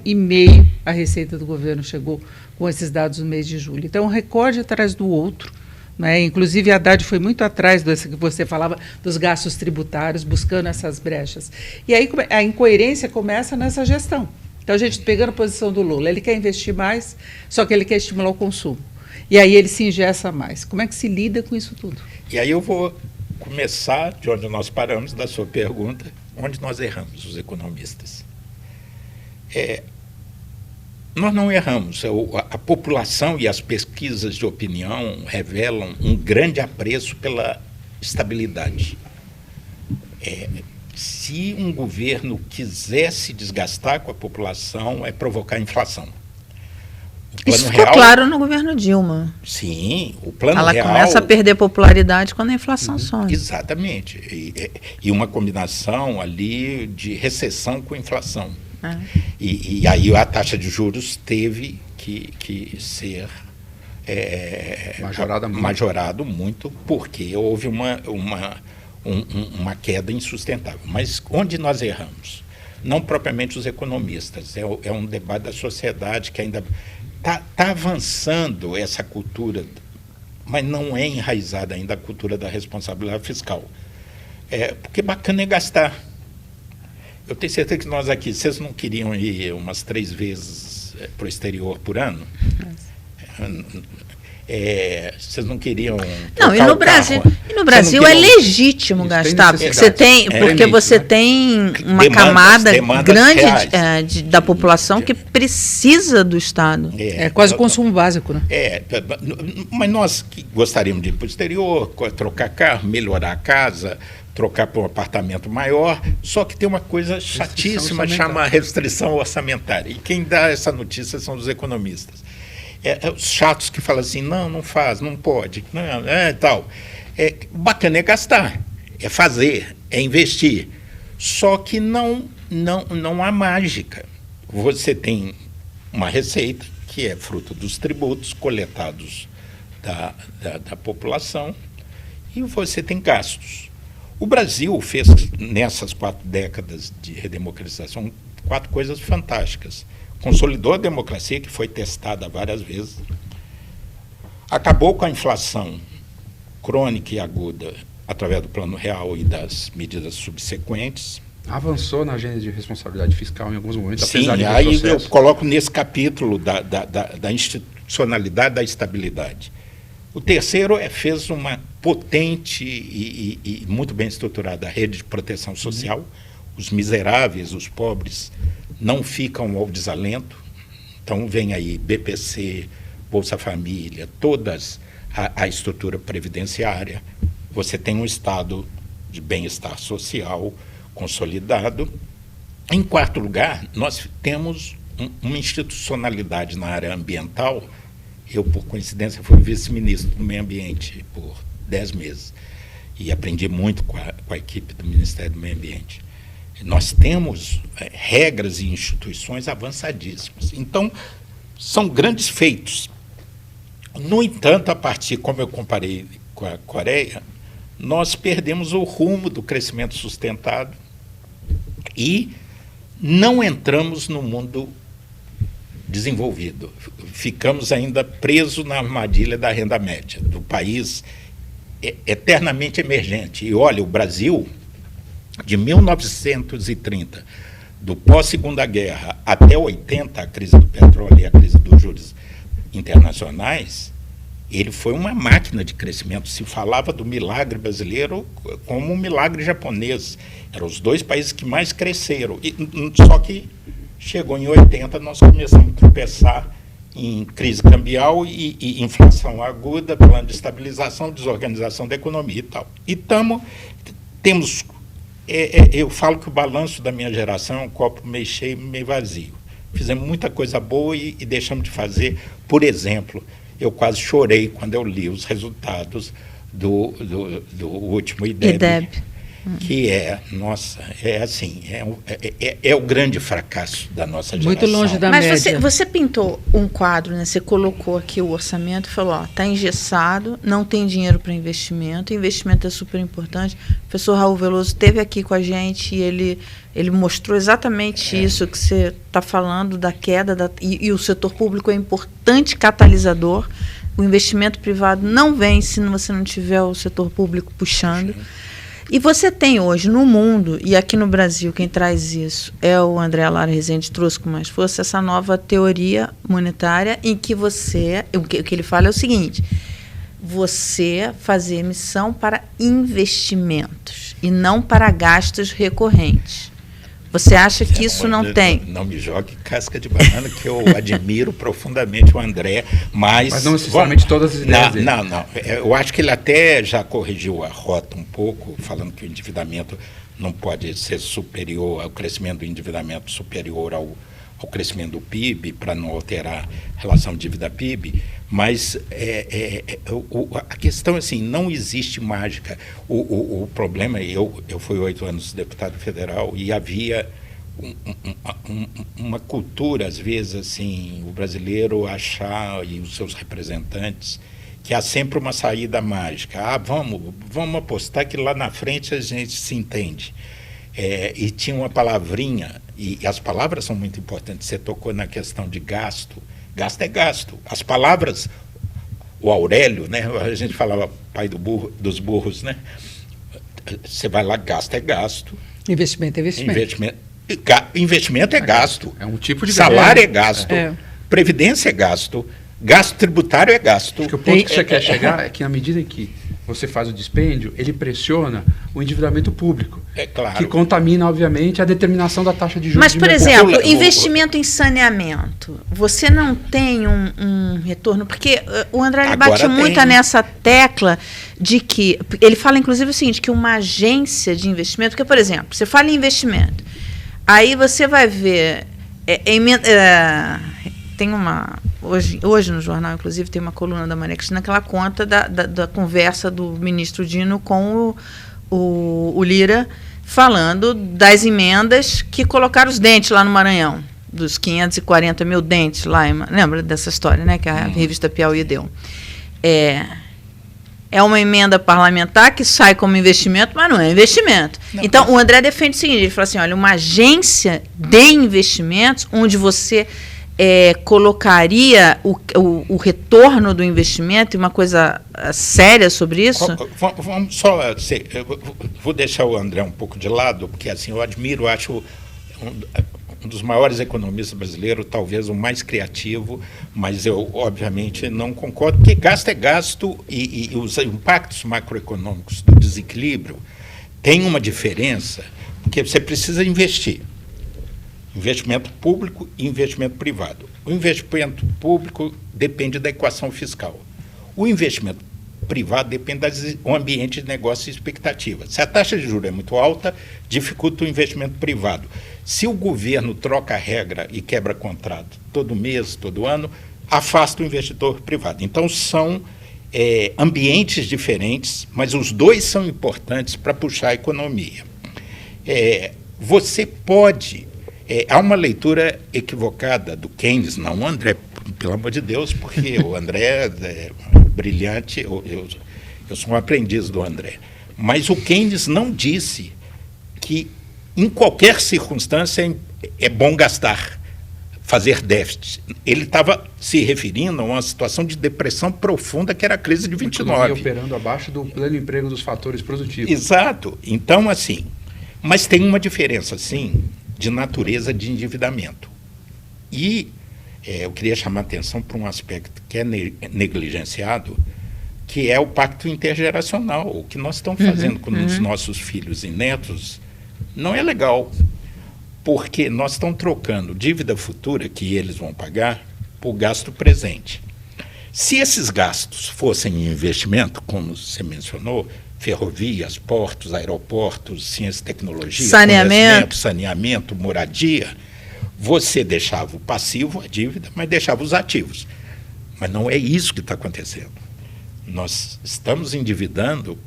S1: a receita do governo chegou com esses dados no mês de julho. Então, um recorde atrás do outro, né? Inclusive, a Haddad foi muito atrás desse que você falava, dos gastos tributários, buscando essas brechas. E aí a incoerência começa nessa gestão. Então, a gente pegando a posição do Lula, ele quer investir mais, só que ele quer estimular o consumo. E aí ele se engessa mais. Como é que se lida com isso tudo?
S2: E aí eu vou começar de onde nós paramos, da sua pergunta, onde nós erramos, os economistas. Nós não erramos. A população e as pesquisas de opinião revelam um grande apreço pela estabilidade. Se um governo quiser se desgastar com a população, é provocar inflação.
S3: Isso ficou claro no governo Dilma.
S2: Sim, o plano
S3: real... Ela começa a perder popularidade quando a inflação sobe.
S2: Exatamente. E uma combinação ali de recessão com inflação. E aí a taxa de juros teve que ser majorado muito, porque houve uma queda insustentável. Mas onde nós erramos? Não propriamente os economistas, é um debate da sociedade que ainda está avançando essa cultura, mas não é enraizada ainda a cultura da responsabilidade fiscal. Porque bacana é gastar. Eu tenho certeza que nós aqui, vocês não queriam ir umas 3 vezes para o exterior por ano? Vocês não queriam...
S3: Não, e no Brasil é legítimo gastar, porque você tem uma camada grande da população que precisa do Estado.
S1: É quase o consumo básico, né?
S2: Mas nós que gostaríamos de ir para o exterior, trocar carro, melhorar a casa, trocar para um apartamento maior, só que tem uma coisa chatíssima, chama restrição orçamentária. E quem dá essa notícia são os economistas. Os chatos que falam assim, não faz, não pode, tal. Bacana é gastar, é fazer, é investir. Só que não há mágica. Você tem uma receita que é fruto dos tributos coletados da população e você tem gastos. O Brasil fez, nessas 4 décadas de redemocratização, 4 coisas fantásticas. Consolidou a democracia, que foi testada várias vezes, acabou com a inflação crônica e aguda através do Plano Real e das medidas subsequentes.
S4: Avançou na agenda de responsabilidade fiscal em alguns momentos,
S2: Sim,
S4: apesar de
S2: aí eu coloco nesse capítulo da institucionalidade, da estabilidade. O terceiro fez uma potente e muito bem estruturada rede de proteção social. Os miseráveis, os pobres, não ficam ao desalento. Então, vem aí BPC, Bolsa Família, todas a estrutura previdenciária. Você tem um estado de bem-estar social consolidado. Em quarto lugar, nós temos uma institucionalidade na área ambiental. Eu, por coincidência, fui vice-ministro do Meio Ambiente por 10 meses e aprendi muito com a equipe do Ministério do Meio Ambiente. Nós temos regras e instituições avançadíssimas. Então, são grandes feitos. No entanto, a partir, como eu comparei com a Coreia, nós perdemos o rumo do crescimento sustentado e não entramos no mundo desenvolvido. Ficamos ainda presos na armadilha da renda média, do país eternamente emergente. E olha, o Brasil, de 1930, do pós-Segunda Guerra até 80, a crise do petróleo e a crise dos juros internacionais, ele foi uma máquina de crescimento. Se falava do milagre brasileiro como um milagre japonês. Eram os 2 países que mais cresceram. Só que chegou em 80, nós começamos a tropeçar em crise cambial e inflação aguda, plano de estabilização, desorganização da economia e tal. E temos... eu falo que o balanço da minha geração é um copo meio cheio, meio vazio. Fizemos muita coisa boa e deixamos de fazer. Por exemplo, eu quase chorei quando eu li os resultados do último IDEB. que é o grande fracasso da nossa geração.
S1: Muito longe da
S3: média.
S1: Mas
S3: você pintou um quadro, né? Você colocou aqui o orçamento e falou, está engessado, não tem dinheiro para investimento, investimento é super importante. O professor Raul Veloso esteve aqui com a gente e ele mostrou exatamente isso que você está falando, da queda, e o setor público é um importante catalisador. O investimento privado não vem se você não tiver o setor público puxando. E você tem hoje no mundo, e aqui no Brasil, quem traz isso é o André Lara Rezende, trouxe com mais força essa nova teoria monetária em que o que ele fala é o seguinte: você fazer emissão para investimentos e não para gastos recorrentes. Você acha que isso não tem?
S2: Não me jogue casca de banana, que eu admiro profundamente o André, mas
S4: não necessariamente todas as ideias dele.
S2: Não. Eu acho que ele até já corrigiu a rota um pouco, falando que o endividamento não pode ser superior ao crescimento do endividamento superior ao crescimento do PIB, para não alterar a relação dívida-PIB, mas a questão é assim, não existe mágica. O problema, eu fui 8 anos deputado federal e havia uma cultura, às vezes, assim, o brasileiro achar, e os seus representantes, que há sempre uma saída mágica. Vamos apostar que lá na frente a gente se entende. E tinha uma palavrinha, e as palavras são muito importantes. Você tocou na questão de gasto. Gasto é gasto. As palavras, o Aurélio, né? A gente falava pai dos burros, né? Você vai lá, gasto é gasto.
S1: Investimento é investimento.
S2: Investimento é gasto.
S4: É um tipo de
S2: salário é gasto. Previdência é gasto. Gasto tributário é gasto.
S4: Acho que o ponto que você quer chegar é que, na medida em que você faz o dispêndio, ele pressiona o endividamento público.
S2: É claro.
S4: Que contamina, obviamente, a determinação da taxa de juros.
S3: Mas, por exemplo, investimento em saneamento, você não tem um retorno? Porque o André bate muito nessa tecla de que... Ele fala, inclusive, o seguinte, que uma agência de investimento... Porque, por exemplo, você fala em investimento, aí você vai ver... tem uma... Hoje no jornal, inclusive, tem uma coluna da Maria Cristina que ela conta da conversa do ministro Dino com o Lira, falando das emendas que colocaram os dentes lá no Maranhão, dos 540 mil dentes lá. Lembra dessa história, né, que a revista Piauí deu? É uma emenda parlamentar que sai como investimento, mas não é investimento. Então, o André defende o seguinte, ele fala assim, olha, uma agência de investimentos onde você... colocaria o retorno do investimento e uma coisa séria sobre isso?
S2: Vamos só... vou deixar o André um pouco de lado, porque assim, eu admiro, acho um dos maiores economistas brasileiros, talvez o mais criativo, mas eu, obviamente, não concordo, porque gasto é gasto e os impactos macroeconômicos do desequilíbrio têm uma diferença, porque você precisa investir. Investimento público e investimento privado. O investimento público depende da equação fiscal. O investimento privado depende do ambiente de negócio e expectativa. Se a taxa de juros é muito alta, dificulta o investimento privado. Se o governo troca a regra e quebra contrato todo mês, todo ano, afasta o investidor privado. Então, são ambientes diferentes, mas os dois são importantes para puxar a economia. Você pode... há uma leitura equivocada do Keynes, não o André, pelo amor de Deus, porque o André é brilhante, eu sou um aprendiz do André. Mas o Keynes não disse que, em qualquer circunstância, é bom gastar, fazer déficit. Ele estava se referindo a uma situação de depressão profunda, que era a crise de 29.
S4: Operando abaixo do pleno emprego dos fatores produtivos.
S2: Exato. Então, assim, mas tem uma diferença, sim, de natureza de endividamento. E eu queria chamar a atenção para um aspecto que é negligenciado, que é o pacto intergeracional. O que nós estamos fazendo com os nossos filhos e netos não é legal, porque nós estamos trocando dívida futura, que eles vão pagar, por gasto presente. Se esses gastos fossem em investimento, como você mencionou, ferrovias, portos, aeroportos, ciência e tecnologia, saneamento, moradia, você deixava o passivo, a dívida, mas deixava os ativos. Mas não é isso que está acontecendo. Nós estamos endividando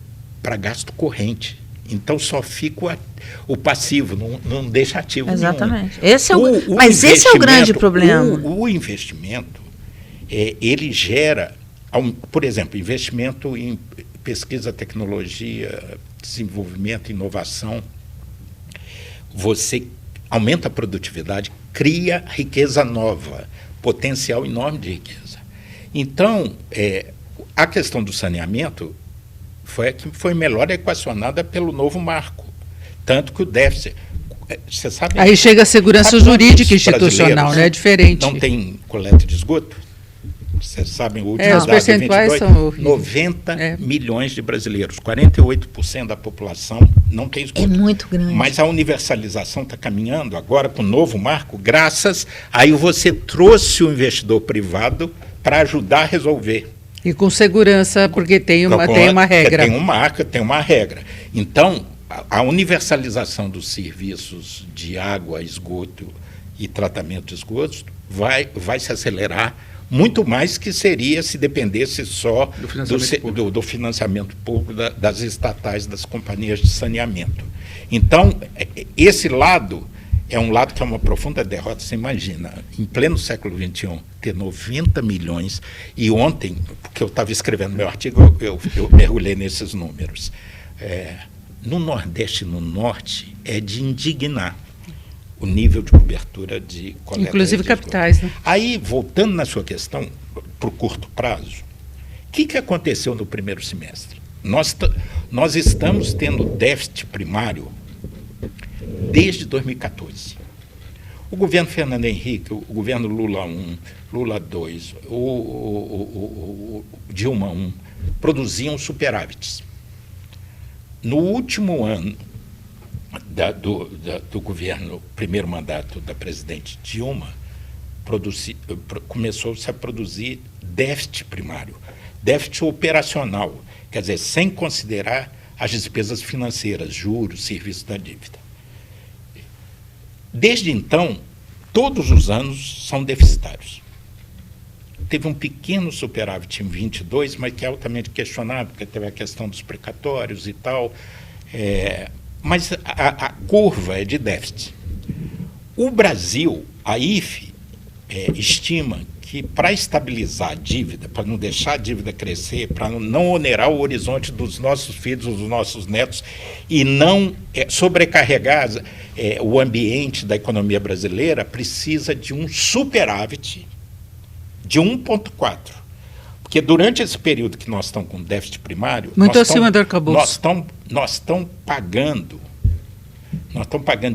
S2: para gasto corrente. Então só fica o passivo, não deixa ativo
S3: Exatamente.
S2: nenhum.
S3: Mas esse é o grande problema.
S2: O investimento, ele gera, por exemplo, investimento em pesquisa, tecnologia, desenvolvimento, inovação. Você aumenta a produtividade, cria riqueza nova, potencial enorme de riqueza. Então, a questão do saneamento foi melhor equacionada pelo novo marco. Tanto que o déficit... Você sabe,
S1: aí chega a segurança jurídica institucional, né? É diferente.
S2: Não tem coleta de esgoto? Vocês sabem, o último
S1: os percentuais são horríveis.
S2: 90 milhões de brasileiros, 48% da população não tem esgoto.
S3: É muito grande.
S2: Mas a universalização está caminhando agora com o novo marco, graças... Aí você trouxe o investidor privado para ajudar a resolver.
S1: E com segurança, porque tem uma regra.
S2: Tem uma regra. Então, a universalização dos serviços de água, esgoto e tratamento de esgotos vai se acelerar muito mais que seria se dependesse só do financiamento público das estatais, das companhias de saneamento. Então, esse lado é um lado que é uma profunda derrota. Você imagina, em pleno século XXI, ter 90 milhões, e ontem, porque eu estava escrevendo meu artigo, eu mergulhei nesses números. No Nordeste e no Norte, é de indignar o nível de cobertura de coleta.
S1: Inclusive capitais, né?
S2: Aí, voltando na sua questão, para o curto prazo, o que aconteceu no primeiro semestre? Nós estamos tendo déficit primário desde 2014. O governo Fernando Henrique, o governo Lula I, Lula II, o Dilma I, produziam superávites. No último ano do governo, primeiro mandato da presidente Dilma, começou-se a produzir déficit primário, déficit operacional, quer dizer, sem considerar as despesas financeiras, juros, serviços da dívida. Desde então, todos os anos são deficitários. Teve um pequeno superávit em 22, mas que é altamente questionável, porque teve a questão dos precatórios e tal. Mas a curva é de déficit. O Brasil, a IFE, estima que para estabilizar a dívida, para não deixar a dívida crescer, para não onerar o horizonte dos nossos filhos, dos nossos netos, e não sobrecarregar o ambiente da economia brasileira, precisa de um superávit de 1,4. Porque durante esse período que nós estamos com déficit primário,
S1: muito acima do arcabouço.
S2: Nós estamos pagando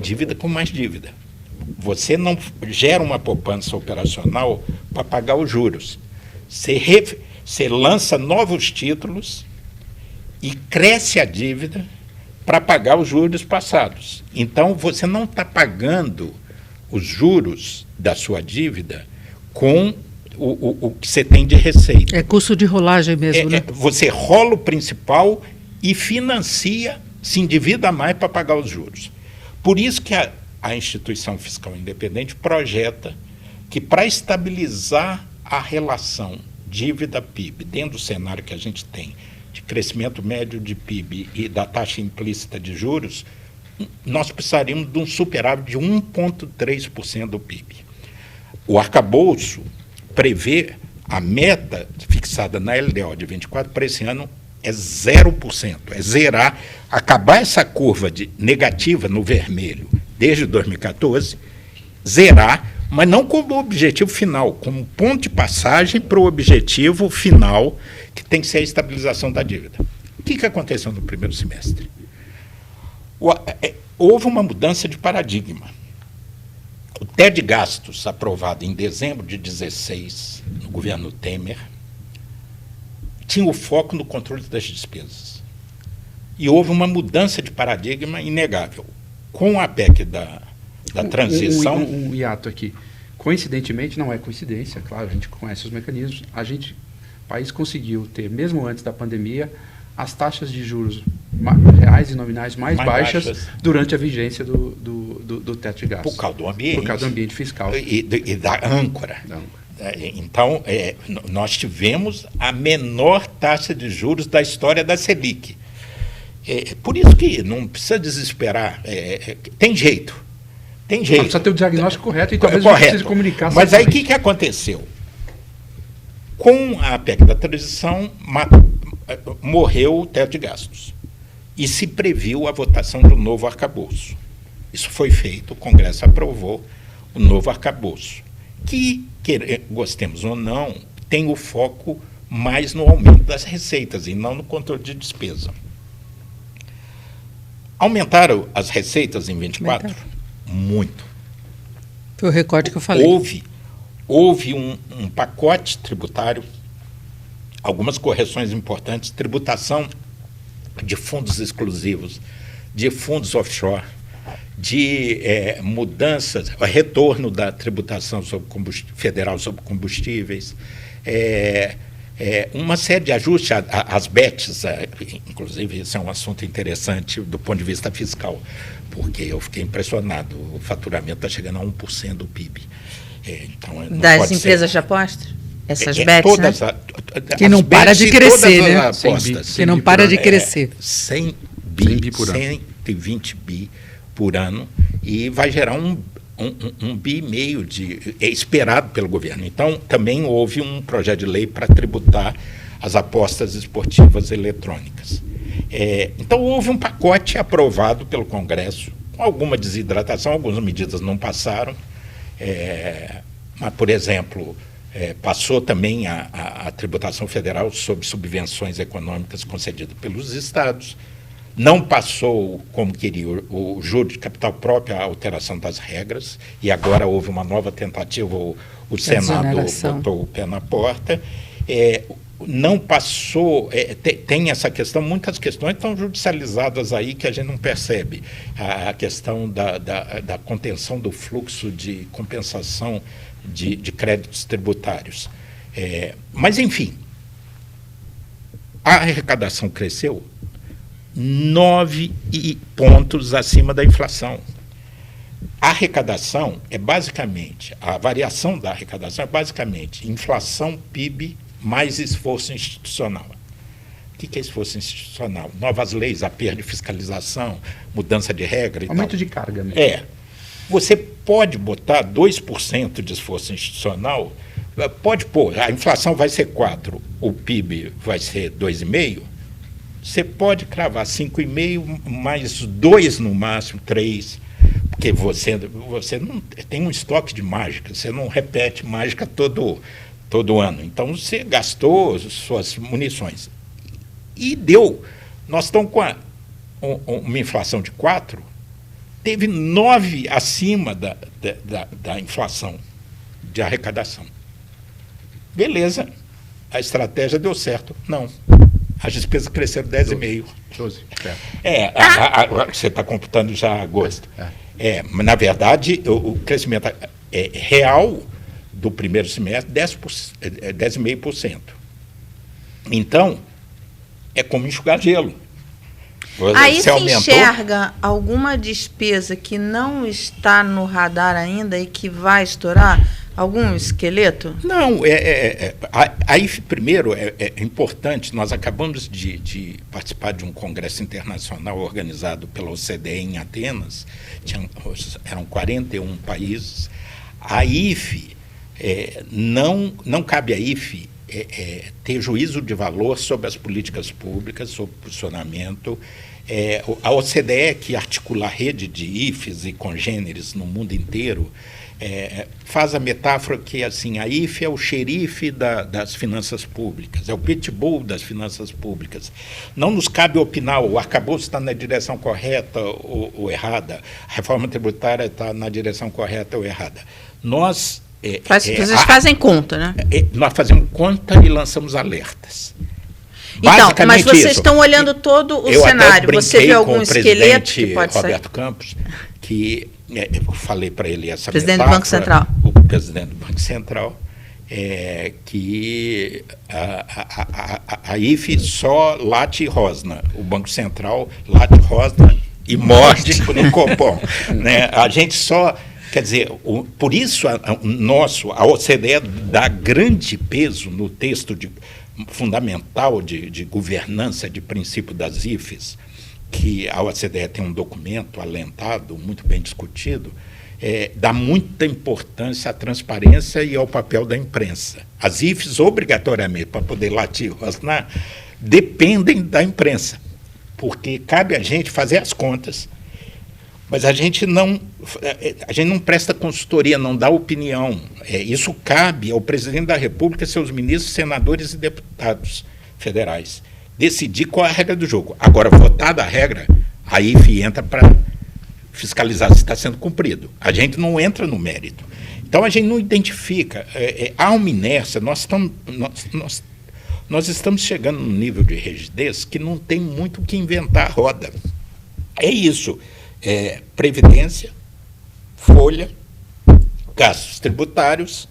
S2: dívida com mais dívida. Você não gera uma poupança operacional para pagar os juros. Você lança novos títulos e cresce a dívida para pagar os juros passados. Então, você não está pagando os juros da sua dívida com o que você tem de receita.
S1: É custo de rolagem mesmo, né?
S2: Você rola o principal e financia, se endivida mais para pagar os juros. Por isso que a instituição fiscal independente projeta que, para estabilizar a relação dívida-PIB, dentro do cenário que a gente tem, de crescimento médio de PIB e da taxa implícita de juros, nós precisaríamos de um superávit de 1,3% do PIB. O arcabouço prevê a meta fixada na LDO de 24 para esse ano é 0%, é zerar, acabar essa curva negativa no vermelho desde 2014, zerar, mas não como objetivo final, como ponto de passagem para o objetivo final, que tem que ser a estabilização da dívida. O que aconteceu no primeiro semestre? Houve uma mudança de paradigma. O teto de gastos, aprovado em dezembro de 2016, no governo Temer, tinha o foco no controle das despesas. E houve uma mudança de paradigma inegável. Com a PEC da transição...
S4: Um hiato aqui. Coincidentemente, não é coincidência, claro, a gente conhece os mecanismos, o país conseguiu ter, mesmo antes da pandemia, as taxas de juros reais e nominais mais baixas durante a vigência do teto de gastos.
S2: Por causa do ambiente.
S4: Por causa do ambiente fiscal.
S2: E da âncora. Então, nós tivemos a menor taxa de juros da história da Selic. Por isso que não precisa desesperar. Tem jeito. Tem jeito.
S4: Precisa ter o diagnóstico correto e talvez a gente precise comunicar.
S2: Mas aí o que aconteceu? Com a PEC da transição, morreu o teto de gastos. E se previu a votação do novo arcabouço. Isso foi feito, o Congresso aprovou o novo arcabouço, que, gostemos ou não, tem o foco mais no aumento das receitas e não no controle de despesa. Aumentaram as receitas em 24? Muito.
S1: Foi o recorde que eu falei.
S2: Houve um pacote tributário, algumas correções importantes, tributação de fundos exclusivos, de fundos offshore, de mudanças, retorno da tributação federal sobre combustíveis, uma série de ajustes às BETs, inclusive isso é um assunto interessante do ponto de vista fiscal, porque eu fiquei impressionado, o faturamento está chegando a 1% do PIB. Então,
S3: das empresas de apostas? Essas BETs,
S2: todas,
S3: né?
S1: Que não para de crescer, né?
S2: Apostas,
S1: que não para de crescer.
S2: 100 bi
S4: por ano.
S2: 120 bi por ano, e vai gerar um bi e meio esperado pelo governo. Então, também houve um projeto de lei para tributar as apostas esportivas eletrônicas. Então, houve um pacote aprovado pelo Congresso, com alguma desidratação, algumas medidas não passaram, mas, por exemplo, passou também a tributação federal sobre subvenções econômicas concedidas pelos estados. Não passou, como queria, o juro de capital próprio, a alteração das regras, e agora houve uma nova tentativa, o Senado botou o pé na porta. Não passou, tem essa questão, muitas questões estão judicializadas aí que a gente não percebe. A questão da contenção do fluxo de compensação de créditos tributários. Mas, enfim, a arrecadação cresceu 9 pontos acima da inflação. A arrecadação a variação da arrecadação é basicamente inflação, PIB, mais esforço institucional. O que é esforço institucional? Novas leis, a perda de fiscalização, mudança de regra e
S4: aumento
S2: tal.
S4: de carga mesmo.
S2: Você pode botar 2% de esforço institucional, pode pôr, a inflação vai ser 4%, o PIB vai ser 2,5%, você pode cravar 5,5%, mais 2% no máximo, 3%, porque você não tem um estoque de mágica, você não repete mágica todo ano. Então, você gastou suas munições. E deu. Nós estamos com uma inflação de 4%, teve 9% acima da inflação de arrecadação. Beleza, a estratégia deu certo. Não. As despesas cresceram 10,5%.
S4: 12.
S2: Você está computando já agosto. Mas, na verdade, o crescimento real do primeiro semestre, 10,5%. Então, é como enxugar gelo.
S3: Aí se enxerga alguma despesa que não está no radar ainda e que vai estourar? Algum esqueleto?
S2: Não, aí primeiro é importante, nós acabamos de participar de um congresso internacional organizado pela OCDE em Atenas, eram 41 países. A IFE, não cabe à IFE ter juízo de valor sobre as políticas públicas, sobre o posicionamento. A OCDE, que articula a rede de IFEs e congêneres no mundo inteiro, faz a metáfora que assim, a IFE é o xerife das finanças públicas, é o pitbull das finanças públicas. Não nos cabe opinar, o arcabouço está na direção correta ou errada, a reforma tributária está na direção correta ou errada. Nós...
S3: Vocês fazem conta, né?
S2: Nós fazemos conta e lançamos alertas.
S3: Então, mas vocês estão olhando todo o cenário. Você vê algum esqueleto que pode sair?
S2: Roberto Campos, que eu falei para ele essa
S3: presidente
S2: metáfora,
S3: do Banco Central.
S2: O presidente do Banco Central, que a IFE só late e rosna, o Banco Central late, rosna e morde no copom. Né? A gente só... Quer dizer, por isso a OCDE dá grande peso no texto fundamental de governança de princípio das IFES, que a OCDE tem um documento alentado, muito bem discutido, dá muita importância à transparência e ao papel da imprensa. As IFES, obrigatoriamente, para poder latir e rosnar, dependem da imprensa, porque cabe a gente fazer as contas, mas a gente não presta consultoria, não dá opinião. Isso cabe ao presidente da República, seus ministros, senadores e deputados federais decidir qual é a regra do jogo. Agora, votada a regra, a IFE entra para fiscalizar se está sendo cumprido. A gente não entra no mérito. Então, a gente não identifica. Há uma inércia, nós estamos chegando num nível de rigidez que não tem muito o que inventar a roda. É isso. Previdência, folha, gastos tributários,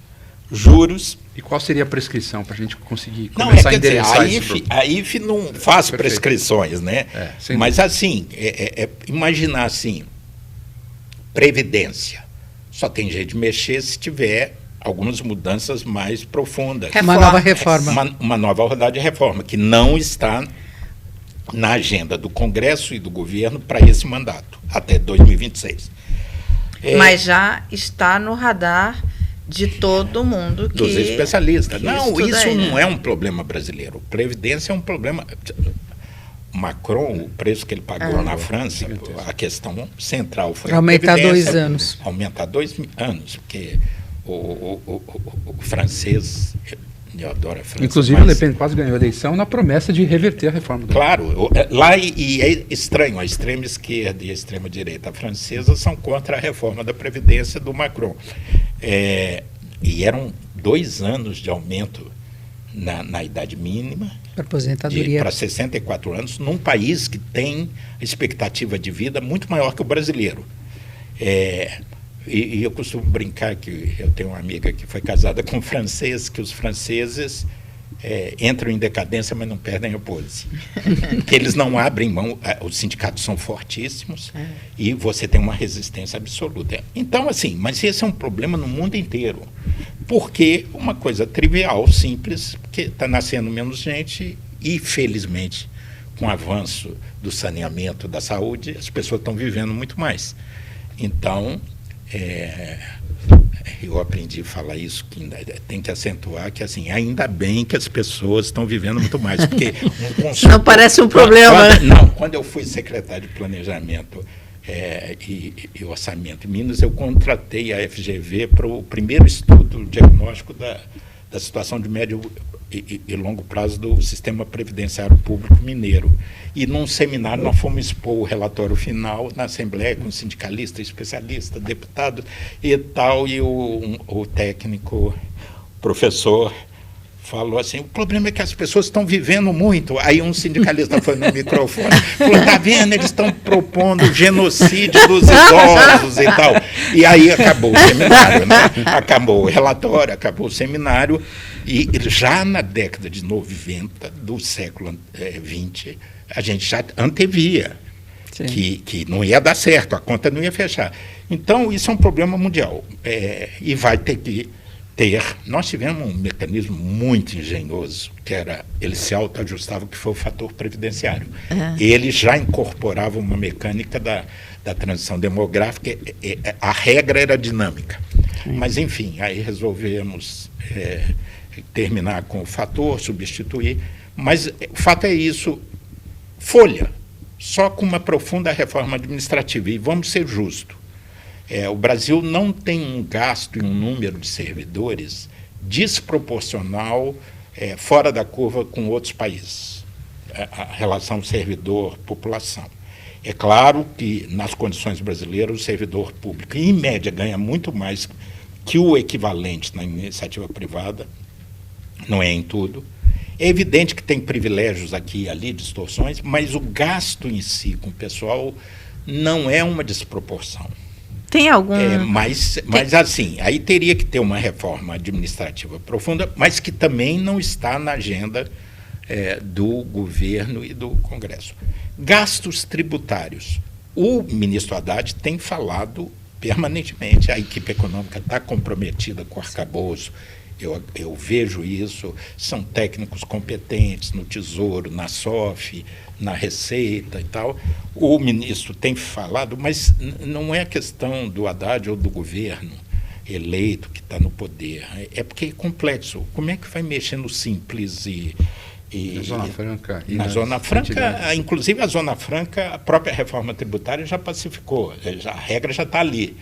S2: juros.
S4: E qual seria a prescrição para a gente conseguir começar a endereçar isso?
S2: A IFE não faz prescrições, né? Mas assim, imaginar assim, previdência. Só tem jeito de mexer se tiver algumas mudanças mais profundas.
S1: Uma nova reforma.
S2: Uma nova rodada de reforma, que não está na agenda do Congresso e do governo para esse mandato, até 2026.
S3: Mas já está no radar de todo mundo que...
S2: Dos especialistas.
S3: Que
S2: não, isso
S3: aí, né?
S2: não é um problema brasileiro. Previdência é um problema... Macron, o preço que ele pagou na França, a questão central foi
S1: aumentar 2 anos.
S2: Aumentar 2 anos, porque o francês... Eu adoro a França.
S4: Inclusive, o Le Pen quase ganhou a eleição na promessa de reverter a reforma.
S2: Claro, lá e é estranho, a extrema esquerda e a extrema direita francesa são contra a reforma da Previdência do Macron. E eram 2 anos de aumento na idade mínima
S1: aposentadoria
S2: para 64 anos, num país que tem expectativa de vida muito maior que o brasileiro. E eu costumo brincar que eu tenho uma amiga que foi casada com um francês, que os franceses entram em decadência, mas não perdem a pose. Que eles não abrem mão, os sindicatos são fortíssimos e você tem uma resistência absoluta. Então, assim, mas esse é um problema no mundo inteiro. Porque uma coisa trivial, simples, porque está nascendo menos gente e, felizmente, com o avanço do saneamento da saúde, as pessoas estão vivendo muito mais. Então... eu aprendi a falar isso, que ainda tem que acentuar que assim, ainda bem que as pessoas estão vivendo muito mais, porque
S3: não parece um problema, né?
S2: Não, quando eu fui secretário de Planejamento e Orçamento em Minas, eu contratei a FGV para o primeiro estudo diagnóstico da situação de médio e longo prazo do sistema previdenciário público mineiro. E num seminário nós fomos expor o relatório final na Assembleia com sindicalista, especialista, deputado e tal, e o técnico, professor, falou assim, o problema é que as pessoas estão vivendo muito. Aí um sindicalista foi no microfone, falou, está vendo, eles estão propondo genocídio dos idosos e tal. E aí acabou o seminário, né? Acabou o relatório, acabou o seminário, e já na década de 90 do século XX, a gente já antevia que não ia dar certo, a conta não ia fechar. Então, isso é um problema mundial, e vai ter que nós tivemos um mecanismo muito engenhoso, que ele se autoajustava, que foi o fator previdenciário. Ele já incorporava uma mecânica da transição demográfica, a regra era dinâmica. Mas, enfim, aí resolvemos terminar com o fator, substituir, mas o fato é isso, folha, só com uma profunda reforma administrativa, e vamos ser justos. O Brasil não tem um gasto e um número de servidores desproporcional, fora da curva com outros países, a relação servidor-população. É claro que, nas condições brasileiras, o servidor público, em média, ganha muito mais que o equivalente na iniciativa privada, não é em tudo. É evidente que tem privilégios aqui e ali, distorções, mas o gasto em si com o pessoal não é uma desproporção.
S3: Tem algum...
S2: Mas assim, aí teria que ter uma reforma administrativa profunda, mas que também não está na agenda do governo e do Congresso. Gastos tributários. O ministro Haddad tem falado permanentemente, a equipe econômica está comprometida com o arcabouço Eu vejo isso, são técnicos competentes no Tesouro, na SOF, na Receita e tal. O ministro tem falado, mas não é questão do Haddad ou do governo eleito que está no poder, é porque é complexo. Como é que vai mexer no Simples
S4: na Zona Franca?
S2: Na Zona Franca, inclusive a Zona Franca, a própria reforma tributária já pacificou, a regra já está ali.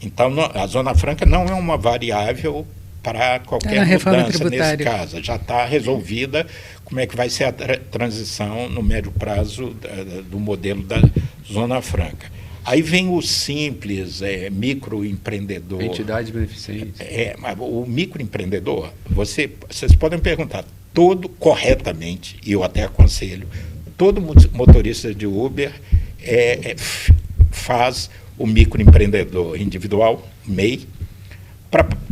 S2: Então, a Zona Franca não é uma variável para qualquer mudança nesse caso. Já está resolvida como é que vai ser a transição no médio prazo do modelo da Zona Franca. Aí vem o Simples, microempreendedor.
S4: Entidades beneficentes.
S2: Mas o microempreendedor, vocês podem perguntar, corretamente, e eu até aconselho, todo motorista de Uber faz o microempreendedor individual, MEI,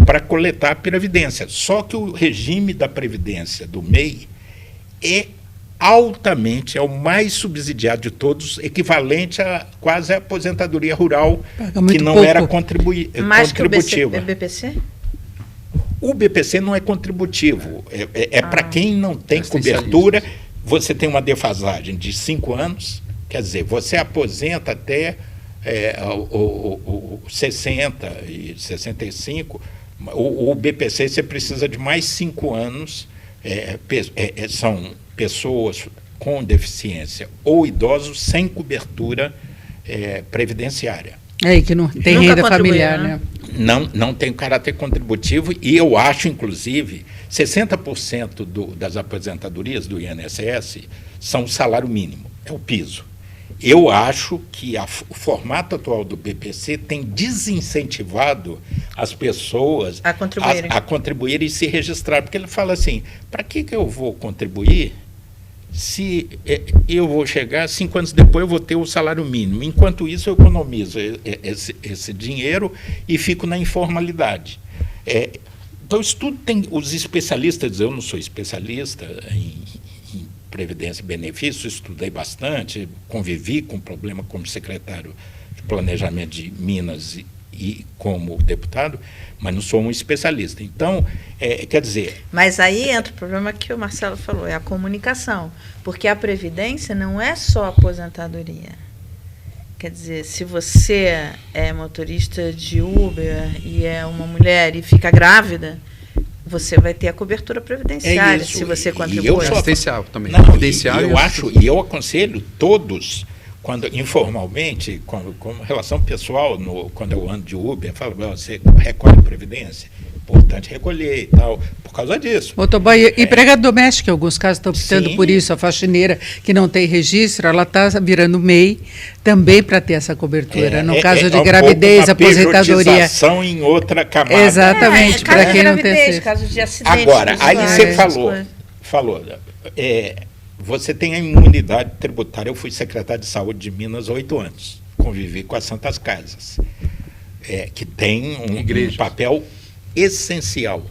S2: para coletar a previdência. Só que o regime da previdência do MEI é o mais subsidiado de todos, equivalente a quase a aposentadoria rural, que não pouco. Era contributiva.
S3: Mais que o BPC?
S2: O BPC não é contributivo. Para quem não tem cobertura, você tem uma defasagem de 5 anos, quer dizer, você aposenta até 60 e 65, o BPC você precisa de mais 5 anos, são pessoas com deficiência ou idosos sem cobertura previdenciária.
S1: E que não tem renda familiar, né?
S2: Não tem caráter contributivo, e eu acho, inclusive, 60% das aposentadorias do INSS são o salário mínimo, é o piso. Eu acho que o formato atual do BPC tem desincentivado as pessoas a contribuírem e se registrar, porque ele fala assim, para que eu vou contribuir se eu vou chegar 5 anos depois, eu vou ter o salário mínimo. Enquanto isso, eu economizo esse dinheiro e fico na informalidade. Então, isso tudo tem... Os especialistas, eu não sou especialista em Previdência e Benefícios, estudei bastante, convivi com o problema como secretário de Planejamento de Minas e como deputado, mas não sou um especialista. Então, quer dizer...
S3: Mas aí entra o problema que o Marcelo falou, é a comunicação, porque a Previdência não é só aposentadoria. Quer dizer, se você é motorista de Uber e é uma mulher e fica grávida, você vai ter a cobertura previdenciária, se você contribui.
S4: Assistencial também.
S2: Não, eu aconselho todos... Quando, informalmente, com relação pessoal, quando eu ando de Uber, eu falo, você recolhe previdência? Importante recolher e tal, por causa disso.
S1: Motoboy, empregada doméstica, em alguns casos estão optando por isso, a faxineira que não tem registro, ela está virando MEI também para ter essa cobertura. No caso de gravidez, aposentadoria.
S2: Em outra camada.
S1: Exatamente, para quem não tem.
S3: Caso de acidente.
S2: Agora, aí você falou você tem a imunidade tributária. Eu fui secretário de Saúde de Minas há 8 anos. Convivi com as Santas Casas, que tem um papel essencial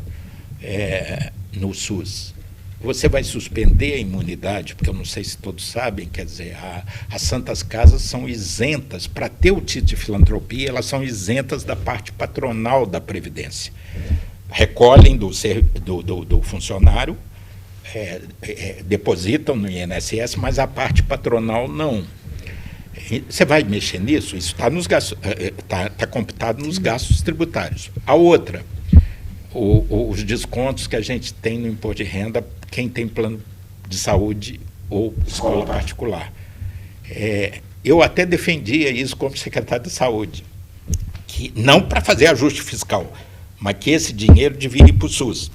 S2: no SUS. Você vai suspender a imunidade, porque eu não sei se todos sabem, quer dizer, as Santas Casas são isentas, para ter o título de filantropia, elas são isentas da parte patronal da Previdência. Recolhem do funcionário, depositam no INSS, mas a parte patronal não. Você vai mexer nisso? Isso está nos gastos, está computado nos gastos tributários. A outra, os descontos que a gente tem no imposto de renda, quem tem plano de saúde ou escola particular. Eu até defendia isso como secretário de saúde, que não para fazer ajuste fiscal, mas que esse dinheiro devia ir para o SUS.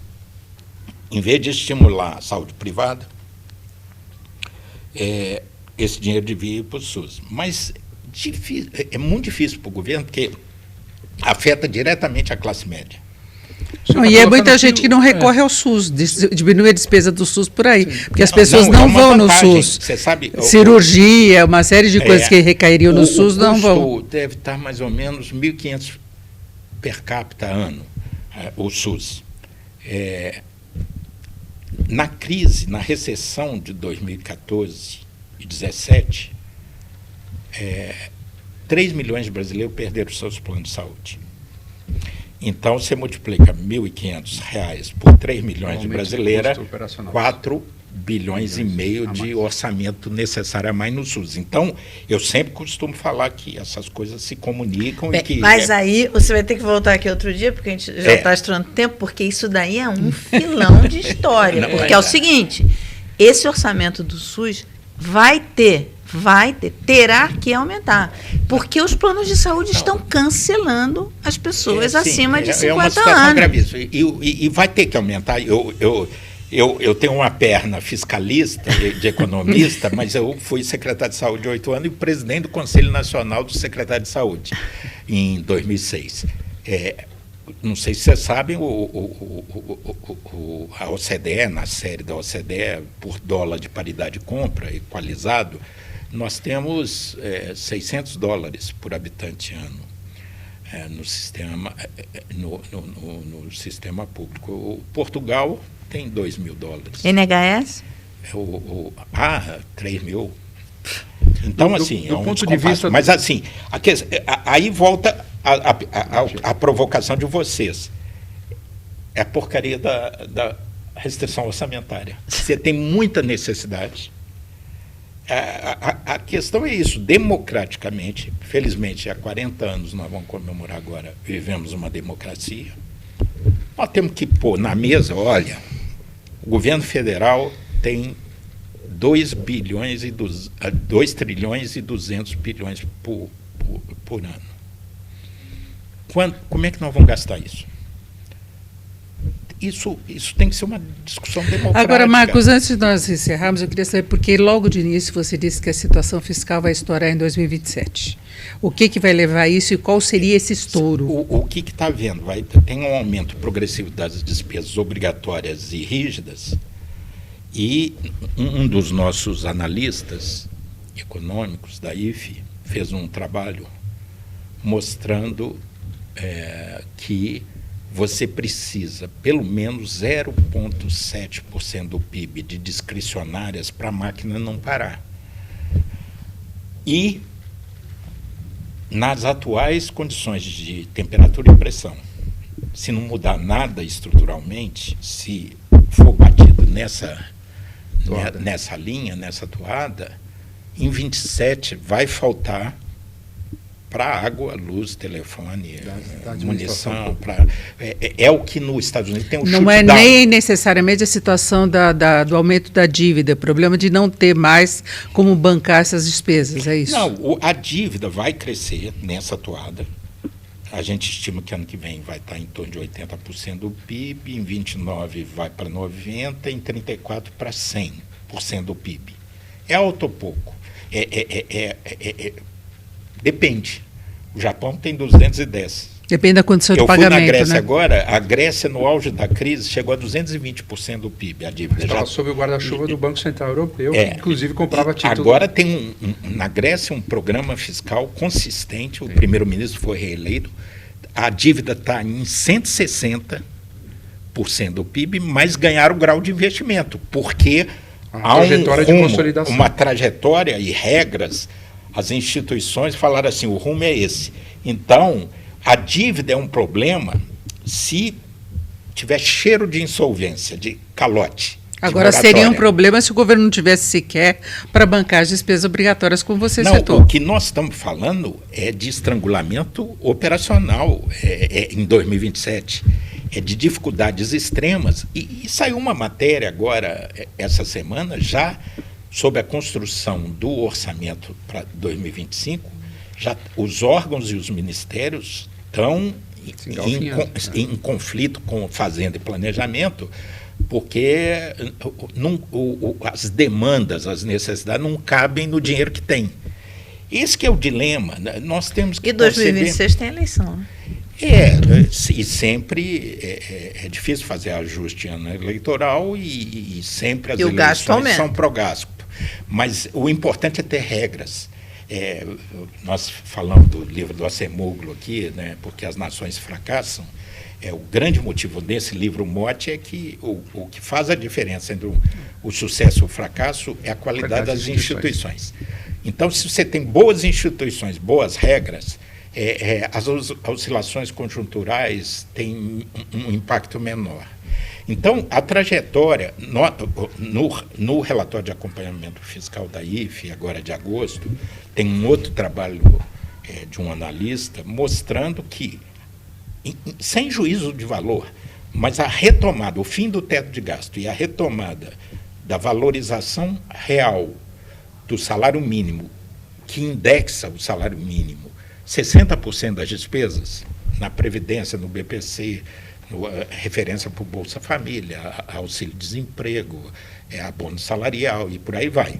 S2: Em vez de estimular a saúde privada, esse dinheiro devia ir para o SUS. Mas é muito difícil para o governo, porque afeta diretamente a classe média.
S1: E é muita gente que não recorre ao SUS, diminui a despesa do SUS por aí, porque as pessoas não vão no SUS.
S2: Você sabe,
S1: cirurgia, uma série de coisas que recairiam no SUS não vão.
S2: Deve estar mais ou menos 1.500 per capita ano, o SUS. Na crise, na recessão de 2014 e 2017, 3 milhões de brasileiros perderam seus planos de saúde. Então, você multiplica R$ 1.500 por 3 milhões de brasileiros, 4 bilhões e meio de orçamento necessário a mais no SUS. Então, eu sempre costumo falar que essas coisas se comunicam.
S3: Bem,
S2: e que
S3: mas aí você vai ter que voltar aqui outro dia, porque a gente já está estourando tempo, porque isso daí é um filão de história.
S2: Não,
S3: porque é o seguinte, esse orçamento do SUS terá que aumentar, porque os planos de saúde estão cancelando as pessoas acima de 50
S2: anos. É uma situação
S3: anos.
S2: gravíssima. E vai ter que aumentar. Eu tenho uma perna fiscalista, de economista, mas eu fui secretário de saúde 8 anos e presidente do Conselho Nacional do Secretário de Saúde em 2006. Não sei se vocês sabem, a OCDE, na série da OCDE, por dólar de paridade de compra equalizado, nós temos $600 por habitante ano no sistema público. O Portugal tem $2.000.
S3: NHS?
S2: 3 mil. Então, assim,
S4: do ponto de vista...
S2: Mas, assim, aí volta a provocação de vocês. É a porcaria da restrição orçamentária. Você tem muita necessidade. A questão é isso. Democraticamente, felizmente, há 40 anos, nós vamos comemorar agora, vivemos uma democracia. Nós temos que pôr na mesa, olha, o governo federal tem 2 trilhões e 200 bilhões por ano. Como é que nós vamos gastar isso? Isso tem que ser uma discussão democrática.
S1: Agora, Marcos, antes de nós encerrarmos, eu queria saber, porque logo de início você disse que a situação fiscal vai estourar em 2027. O que vai levar a isso e qual seria esse estouro?
S2: O que está havendo? Tem um aumento progressivo das despesas obrigatórias e rígidas, e um dos nossos analistas econômicos da IFE fez um trabalho mostrando que você precisa pelo menos 0,7% do PIB de discricionárias para a máquina não parar. E, nas atuais condições de temperatura e pressão, se não mudar nada estruturalmente, se for batido nessa linha, nessa toada, em 27 vai faltar para água, luz, telefone, munição. É o que nos Estados Unidos tem um
S1: Não é nem necessariamente a situação do aumento da dívida, o problema de não ter mais como bancar essas despesas, é isso?
S2: Não, a dívida vai crescer nessa toada. A gente estima que ano que vem vai estar em torno de 80% do PIB, em 29 vai para 90%, em 34 para 100% do PIB. É alto ou pouco? Depende. O Japão tem 210.
S1: Depende da condição de pagamento.
S2: Eu fui na Grécia,
S1: né?
S2: agora, a Grécia, no auge da crise, chegou a 220% do PIB, a dívida.
S4: Estava sob o guarda-chuva do Banco Central Europeu, que inclusive comprava títulos.
S2: Agora tem, na Grécia, um programa fiscal consistente, o primeiro-ministro foi reeleito, a dívida está em 160% do PIB, mas ganharam o grau de investimento, porque há uma trajetória e regras. As instituições falaram assim, o rumo é esse. Então, a dívida é um problema se tiver cheiro de insolvência, de calote.
S1: Agora, seria um problema se o governo não tivesse sequer para bancar as despesas obrigatórias, como você citou.
S2: O que nós estamos falando é de estrangulamento operacional em 2027. É de dificuldades extremas. E saiu uma matéria agora, essa semana, já sobre a construção do orçamento para 2025, já os órgãos e os ministérios estão em conflito com Fazenda e Planejamento, porque as demandas, as necessidades não cabem no dinheiro que tem. Esse que é o dilema. Nós temos que
S3: E 2026 tem eleição, né?
S2: E sempre é difícil fazer ajuste em ano eleitoral e sempre as eleições são pró-gasto. Mas o importante é ter regras. Nós falamos do livro do Acemoglu aqui, né, porque as nações fracassam. O grande motivo desse livro, o mote, é que o que faz a diferença entre o sucesso e o fracasso é a qualidade das instituições. Então, se você tem boas instituições, boas regras, as oscilações conjunturais têm um impacto menor. Então, a trajetória, no relatório de acompanhamento fiscal da IFE, agora de agosto, tem um outro trabalho de um analista mostrando que, sem juízo de valor, mas a retomada, o fim do teto de gasto e a retomada da valorização real do salário mínimo, que indexa o salário mínimo, 60% das despesas na Previdência, no BPC, referência para o Bolsa Família, auxílio-desemprego, abono salarial e por aí vai.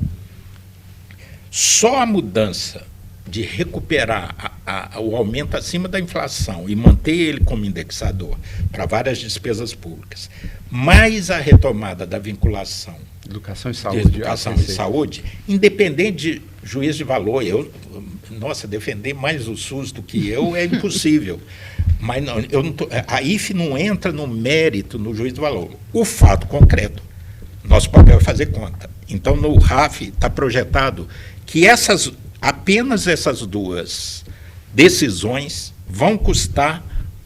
S2: Só a mudança de recuperar o aumento acima da inflação e manter ele como indexador para várias despesas públicas, mais a retomada da vinculação
S4: Educação e saúde.
S2: Educação e saúde, independente de juízo de valor. Defender mais o SUS do que eu é impossível. Mas não, a IFE não entra no mérito, no juízo de valor. O fato concreto, nosso papel é fazer conta. Então, no RAF está projetado que apenas essas duas decisões vão custar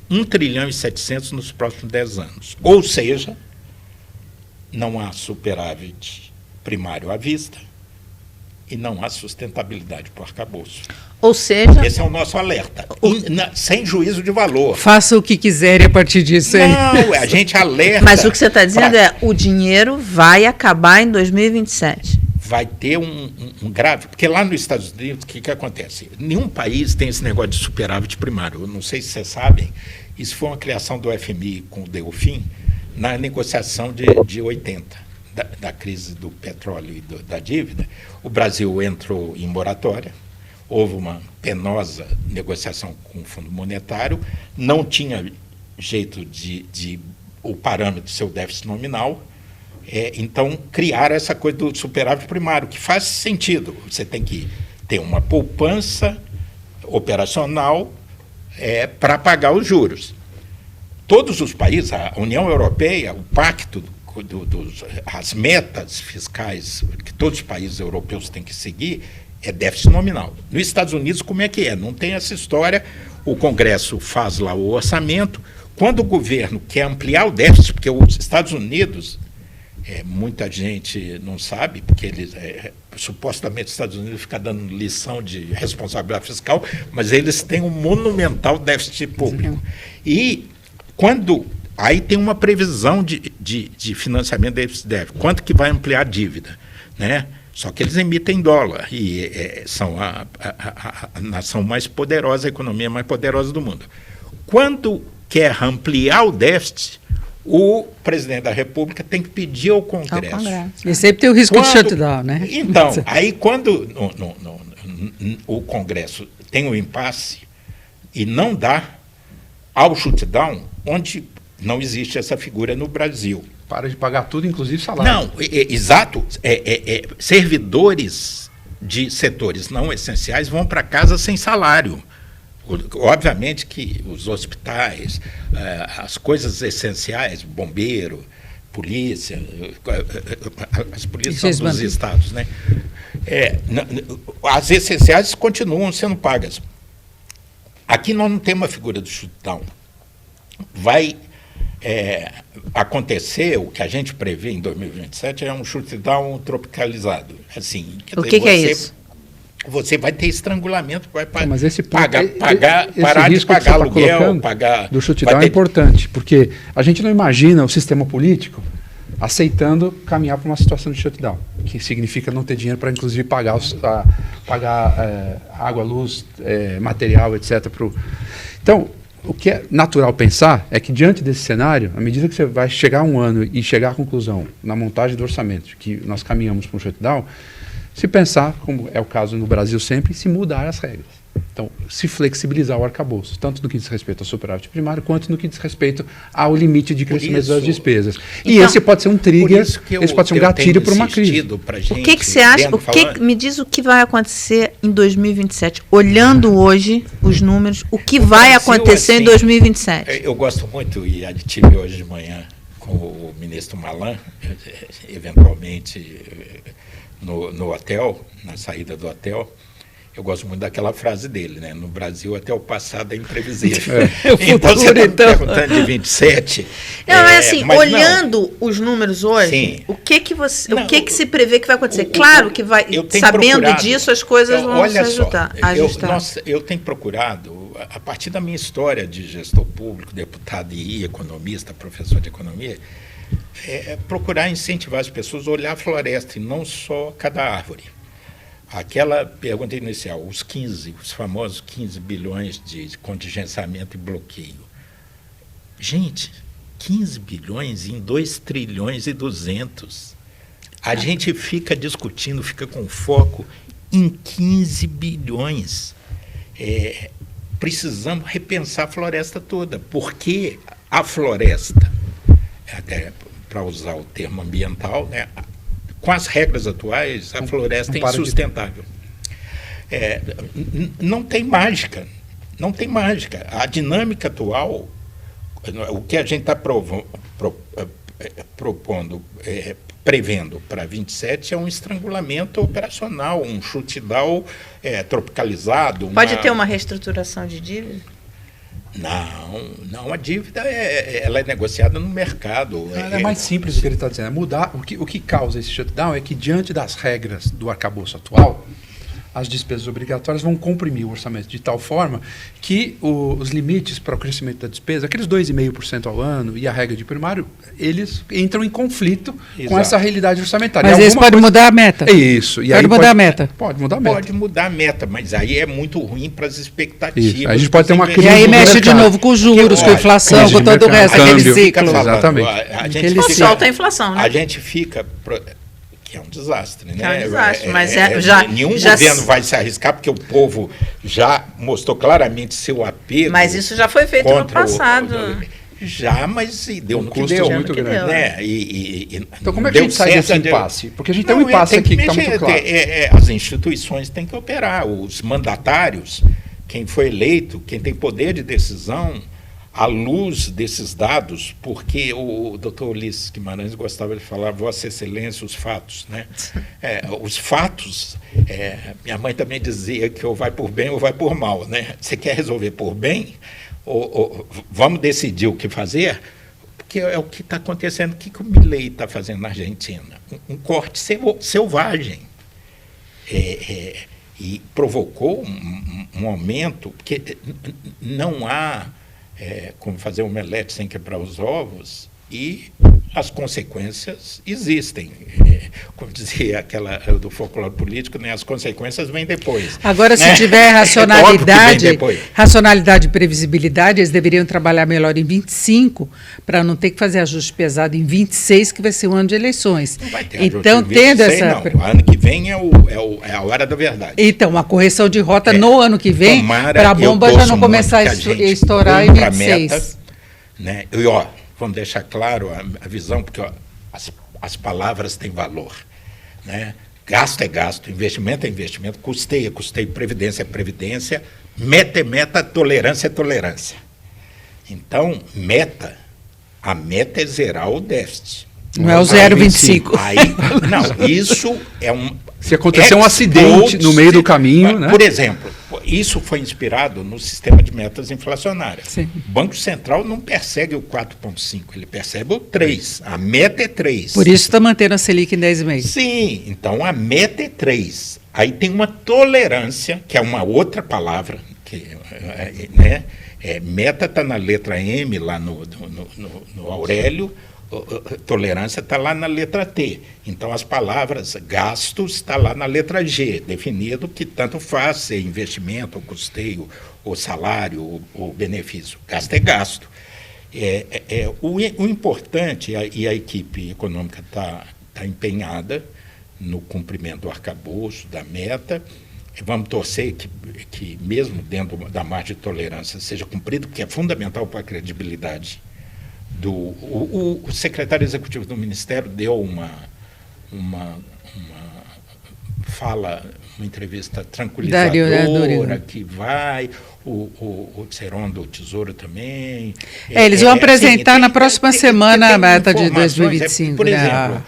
S2: 1 trilhão e 700 nos próximos 10 anos. Ou seja, não há superávit primário à vista e não há sustentabilidade para o arcabouço.
S3: Ou seja...
S2: Esse é o nosso alerta, sem juízo de valor.
S1: Faça o que quiser a partir disso.
S2: Não, a gente alerta...
S3: Mas o que você está dizendo o dinheiro vai acabar em 2027.
S2: Vai ter um grave... Porque lá nos Estados Unidos, o que acontece? Nenhum país tem esse negócio de superávit primário. Eu não sei se vocês sabem, isso foi uma criação do FMI com o Delfim na negociação de 80. Da crise do petróleo e da dívida, o Brasil entrou em moratória, houve uma penosa negociação com o Fundo Monetário, não tinha jeito de o parâmetro ser o déficit nominal, então criaram essa coisa do superávit primário, que faz sentido. Você tem que ter uma poupança operacional para pagar os juros. Todos os países, a União Europeia, o Pacto as metas fiscais que todos os países europeus têm que seguir é déficit nominal. Nos Estados Unidos, como é que é? Não tem essa história. O Congresso faz lá o orçamento. Quando o governo quer ampliar o déficit, porque os Estados Unidos, muita gente não sabe, porque eles, supostamente os Estados Unidos ficam dando lição de responsabilidade fiscal, mas eles têm um monumental déficit público. E quando... Aí tem uma previsão de financiamento desse déficit. Quanto que vai ampliar a dívida? Né? Só que eles emitem dólar e são a nação mais poderosa, a economia mais poderosa do mundo. Quando quer ampliar o déficit, o presidente da República tem que pedir ao Congresso.
S1: E sempre tem o risco de shutdown, né?
S2: Então, aí quando o Congresso tem um impasse e não dá ao shutdown, onde não existe essa figura no Brasil.
S4: Para de pagar tudo, inclusive salário.
S2: Não, exato. Servidores de setores não essenciais vão para casa sem salário. Obviamente que os hospitais, as coisas essenciais, bombeiro, polícia, as polícias são dos estados, né? As essenciais continuam sendo pagas. Aqui nós não temos uma figura do shutdown. Vai acontecer, o que a gente prevê em 2027 é um shutdown tropicalizado. Assim,
S3: o que é isso?
S2: Você vai ter estrangulamento, vai
S4: mas esse
S2: parar de pagar
S4: tá
S2: aluguel, pagar...
S4: Do shutdown é importante, porque a gente não imagina o sistema político aceitando caminhar para uma situação de shutdown, que significa não ter dinheiro para, inclusive, pagar água, luz, material, etc. Então, o que é natural pensar é que, diante desse cenário, à medida que você vai chegar a um ano e chegar à conclusão, na montagem do orçamento, que nós caminhamos para um shutdown, se pensar, como é o caso no Brasil sempre, se mudar as regras. Então, se flexibilizar o arcabouço, tanto no que diz respeito ao superávit primário, quanto no que diz respeito ao limite de crescimento das despesas. E então, esse pode ser um trigger, esse pode ser um gatilho para uma crise.
S3: O que você acha? Me diz o que vai acontecer em 2027? Olhando hoje os números, o que vai acontecer em 2027?
S2: Eu gosto muito, e tive hoje de manhã com o ministro Malan, eventualmente no hotel, na saída do hotel, Eu gosto muito daquela frase dele, né? No Brasil até o passado é imprevisível.
S1: Então
S2: você está me perguntando de 27.
S3: Não, é assim, olhando os números hoje,
S2: sim.
S3: o que se prevê que vai acontecer? Claro que vai, sabendo disso, as coisas vão se ajustar.
S2: Eu tenho procurado, a partir da minha história de gestor público, deputado e economista, professor de economia, procurar incentivar as pessoas a olhar a floresta e não só cada árvore. Aquela pergunta inicial, os famosos 15 bilhões de contingenciamento e bloqueio. Gente, 15 bilhões em 2 trilhões e 200. A gente fica discutindo, fica com foco em 15 bilhões. Precisamos repensar a floresta toda, porque a floresta, até para usar o termo ambiental, né, com as regras atuais, a floresta é insustentável. Não tem mágica. Não tem mágica. A dinâmica atual, o que a gente está prevendo para 27 é um estrangulamento operacional, um shutdown tropicalizado.
S3: Pode ter uma reestruturação de dívida?
S2: Não, a dívida ela é negociada no mercado.
S4: É mais simples o que ele está dizendo. É mudar, o que causa esse shutdown é que, diante das regras do arcabouço atual, as despesas obrigatórias vão comprimir o orçamento de tal forma que os limites para o crescimento da despesa, aqueles 2,5% ao ano e a regra de primário, eles entram em conflito com essa realidade orçamentária.
S1: Mas eles podem mudar a meta.
S4: Isso.
S1: Pode mudar a meta.
S4: Pode mudar a meta.
S2: Pode mudar a meta, mas aí é muito ruim para as expectativas.
S4: Isso. A gente pode ter uma crise.
S1: E aí mexe de novo com os juros, com a inflação, com todo o resto, aquele ciclo.
S4: Exatamente.
S3: Solta a inflação, né?
S2: A gente fica... que é um desastre, né?
S3: É um desastre, mas
S2: nenhum governo vai se arriscar, porque o povo já mostrou claramente seu apego.
S3: Mas isso já foi feito no passado.
S2: Mas deu no que
S4: custo
S2: deu.
S4: muito grande.
S2: Né?
S4: Então, como é que a gente sai desse impasse? Porque a gente tem um impasse aqui que está muito claro.
S2: As instituições têm que operar, os mandatários, quem foi eleito, quem tem poder de decisão, à luz desses dados, porque o doutor Ulisses Guimarães gostava de falar, Vossa Excelência, os fatos. Né? Os fatos, minha mãe também dizia que ou vai por bem ou vai por mal. Né? Você quer resolver por bem? Ou vamos decidir o que fazer? Porque é o que está acontecendo. O que o Milei está fazendo na Argentina? Um corte selvagem. E provocou um aumento, porque não há... como fazer um omelete sem quebrar os ovos, e as consequências existem. Como dizia aquela do folclore político, né, as consequências vêm depois.
S1: Agora, se tiver racionalidade e previsibilidade, eles deveriam trabalhar melhor em 25, para não ter que fazer ajuste pesado em 26, que vai ser o ano de eleições.
S2: Não vai ter
S1: então,
S2: ajuste em 26,
S1: tendo essa...
S2: não. O ano que vem é a hora da verdade.
S1: Então, uma correção de rota no ano que vem, para a bomba já não começar a estourar em 26.
S2: Meta, né? E, vamos deixar claro a visão, porque as palavras têm valor. Né? Gasto é gasto, investimento é investimento, custeio é custeio, previdência é previdência, meta é meta, tolerância é tolerância. Então, a meta é zerar o déficit.
S1: Não é o 0,25.
S2: Não, isso é um...
S4: Se acontecer um acidente no meio do caminho...
S2: Por exemplo, isso foi inspirado no sistema de metas inflacionárias.
S1: Sim.
S2: O Banco Central não persegue o 4,5, ele persegue o 3. A meta é 3.
S1: Por isso está mantendo a Selic em 10,5.
S2: Sim, então a meta é 3. Aí tem uma tolerância, que é uma outra palavra, né? Meta está na letra M, lá no Aurélio, tolerância está lá na letra T. Então, as palavras gastos está lá na letra G, definido que tanto faz ser investimento, ou custeio, ou salário, ou benefício. Gasto é gasto. O importante, e a equipe econômica está empenhada no cumprimento do arcabouço, da meta. Vamos torcer que mesmo dentro da margem de tolerância, seja cumprido, porque é fundamental para a credibilidade. O secretário executivo do Ministério deu uma fala, uma entrevista tranquilizadora, que vai, o Tseron do Tesouro também.
S1: Eles vão apresentar na próxima semana a meta de 2025.
S2: Por exemplo,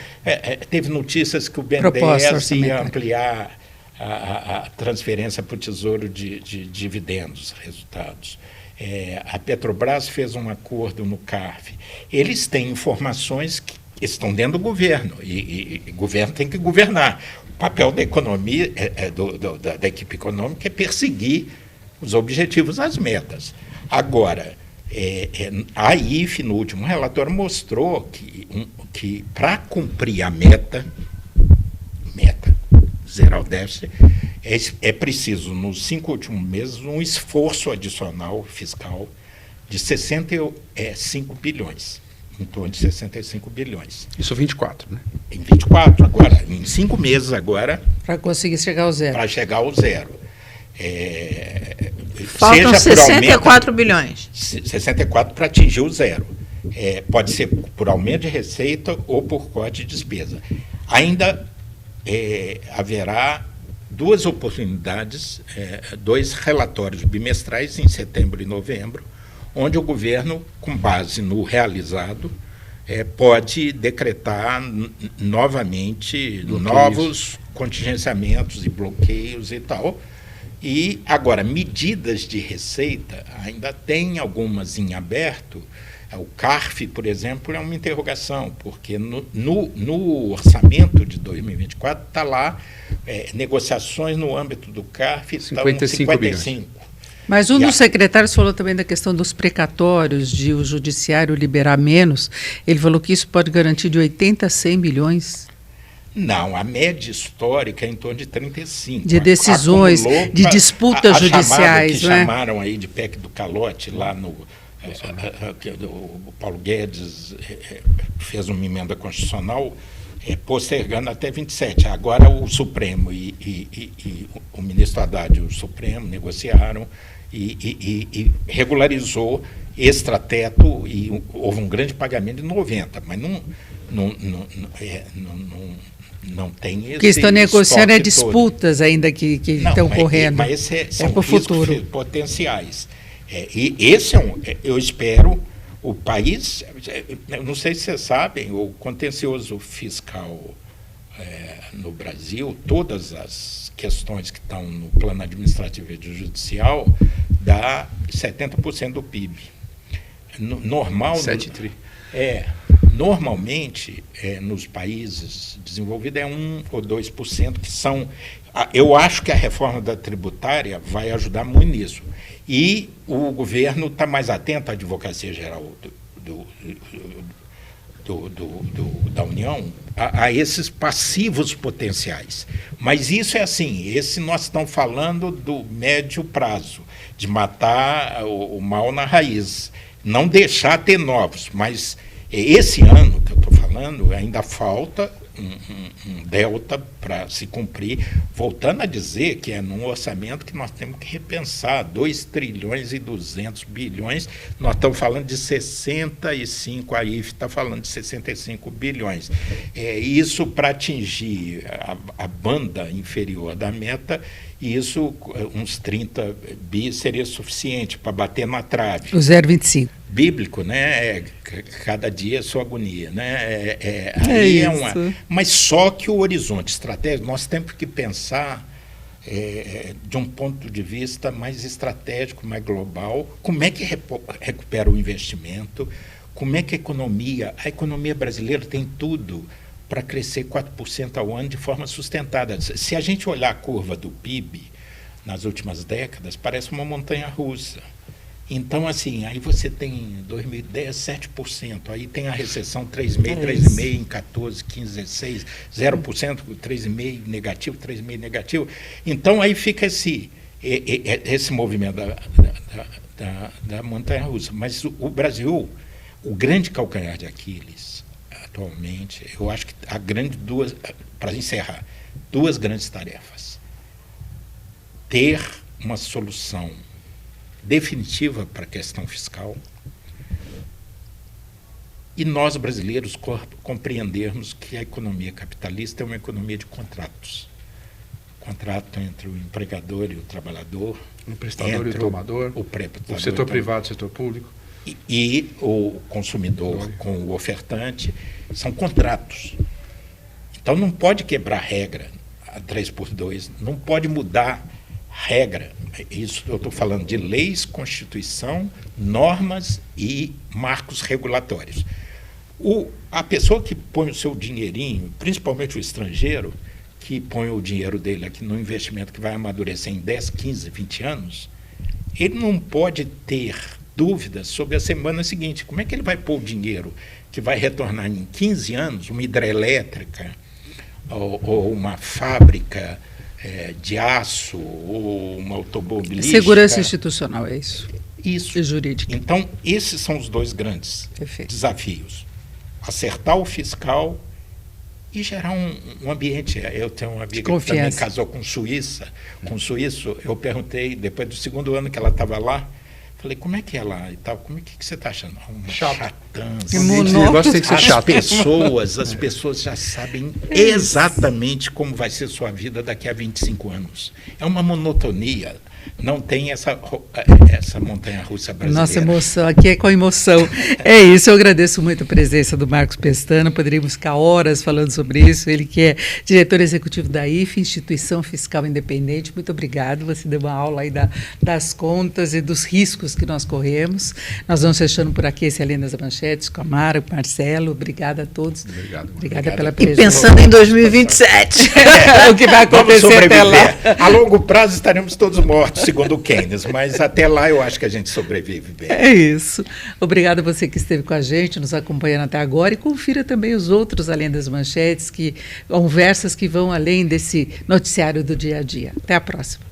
S2: teve notícias que o BNDES ia ampliar a transferência para o Tesouro de dividendos, resultados. A Petrobras fez um acordo no CARF. Eles têm informações que estão dentro do governo, e o governo tem que governar. O papel da economia, da equipe econômica, é perseguir os objetivos, as metas. Agora, a IFE, no último relatório, mostrou que para cumprir a meta, zerar o déficit, é preciso, nos 5 últimos meses, um esforço adicional fiscal de 65 bilhões, em torno de 65 bilhões.
S4: Isso 24, né?
S2: Em 24, agora, em 5 meses agora...
S1: Para conseguir chegar ao zero.
S2: Para chegar ao zero.
S3: Faltam 64 bilhões.
S2: 64 para atingir o zero. Pode ser por aumento de receita ou por corte de despesa. Ainda haverá 2 oportunidades, 2 relatórios bimestrais em setembro e novembro, onde o governo, com base no realizado, pode decretar novamente novos contingenciamentos e bloqueios e tal. E, agora, medidas de receita, ainda tem algumas em aberto. O CARF, por exemplo, é uma interrogação, porque no orçamento de 2024 está lá negociações no âmbito do CARF,
S4: 55 bilhões.
S1: Mas um dos secretários falou também da questão dos precatórios, de o judiciário liberar menos. Ele falou que isso pode garantir de 80 a 100 bilhões.
S2: Não, a média histórica é em torno de 35.
S1: De decisões, de disputas judiciais.
S2: Que chamaram aí de PEC do calote, lá no... o Paulo Guedes fez uma emenda constitucional postergando até 27. Agora o Supremo e o ministro Haddad e o Supremo negociaram e regularizou extrateto, e houve um grande pagamento de 90, mas não tem esse.
S1: O que estão negociando disputas todo. Ainda que estão correndo.
S2: Mas são riscos futuro. Potenciais. E esse eu espero, o país, não sei se vocês sabem, o contencioso fiscal no Brasil, todas as questões que estão no plano administrativo e judicial, dá 70% do PIB. Normal.
S4: 7 tri.
S2: Normalmente, nos países desenvolvidos, 1 ou 2%, que são... Eu acho que a reforma da tributária vai ajudar muito nisso. E o governo está mais atento à Advocacia Geral da União, a esses passivos potenciais. Mas isso é assim, nós estamos falando do médio prazo, de matar o mal na raiz, não deixar ter novos, mas esse ano que eu estou falando, ainda falta um delta para se cumprir, voltando a dizer que é num orçamento que nós temos que repensar, 2 trilhões e 200 bilhões, nós estamos falando de 65, a IFE está falando de 65 bilhões. Isso para atingir a banda inferior da meta, isso, uns 30 bi seria suficiente para bater na trave.
S1: O 0,25.
S2: Bíblico, né? Cada dia é sua agonia, né? Mas só que o horizonte estratégico, nós temos que pensar de um ponto de vista mais estratégico, mais global, como é que recupera o investimento, como é que a economia brasileira tem tudo para crescer 4% ao ano de forma sustentada. Se a gente olhar a curva do PIB nas últimas décadas, parece uma montanha-russa. Então, assim, aí você tem, em 2010, 7%, aí tem a recessão 3,5%, em 14, 15, 16, 0%, 3,5% negativo, 3,5% negativo. Então, aí fica esse movimento da montanha-russa. Mas o Brasil, o grande calcanhar de Aquiles, atualmente, eu acho que para encerrar, 2 grandes tarefas. Ter uma solução definitiva para a questão fiscal e nós, brasileiros, compreendermos que a economia capitalista é uma economia de contratos. Contrato entre o empregador e o trabalhador.
S4: O prestador e o tomador. O setor privado e o setor público.
S2: E o consumidor com o ofertante. São contratos. Então, não pode quebrar regra. a 3x2, não pode mudar regra. Isso eu estou falando de leis, Constituição, normas e marcos regulatórios. A pessoa que põe o seu dinheirinho, principalmente o estrangeiro, que põe o dinheiro dele aqui no investimento que vai amadurecer em 10, 15, 20 anos, ele não pode ter dúvidas sobre a semana seguinte. Como é que ele vai pôr o dinheiro que vai retornar em 15 anos, uma hidrelétrica ou uma fábrica de aço ou uma automobilística?
S1: Segurança institucional, é isso.
S2: Isso.
S1: E jurídica.
S2: Então, esses são os dois grandes desafios. Acertar o fiscal e gerar um ambiente. Eu tenho uma amiga que também casou com suíço. Eu perguntei, depois do segundo ano que ela estava lá, falei, como é que é lá e tal? Como é que você está achando? Uma chatança.
S4: Esse negócio tem que ser chato.
S2: As pessoas já sabem exatamente como vai ser sua vida daqui a 25 anos. É uma monotonia. Não tem essa montanha-russa brasileira.
S1: Nossa emoção, aqui é com emoção. É isso, eu agradeço muito a presença do Marcos Pestana, poderíamos ficar horas falando sobre isso, ele que é diretor executivo da IFE, Instituição Fiscal Independente. Muito obrigado, você deu uma aula aí das contas e dos riscos que nós corremos. Nós vamos fechando por aqui esse Além das Manchetes, com a Mara, com o Marcelo, obrigada a todos. Obrigada pela presença.
S3: E pensando em 2027.
S1: O que vai acontecer até lá.
S2: A longo prazo estaremos todos mortos, segundo o Keynes, mas até lá eu acho que a gente sobrevive bem.
S1: É isso. Obrigada a você que esteve com a gente, nos acompanhando até agora, e confira também os outros Além das Manchetes, conversas que vão além desse noticiário do dia a dia. Até a próxima.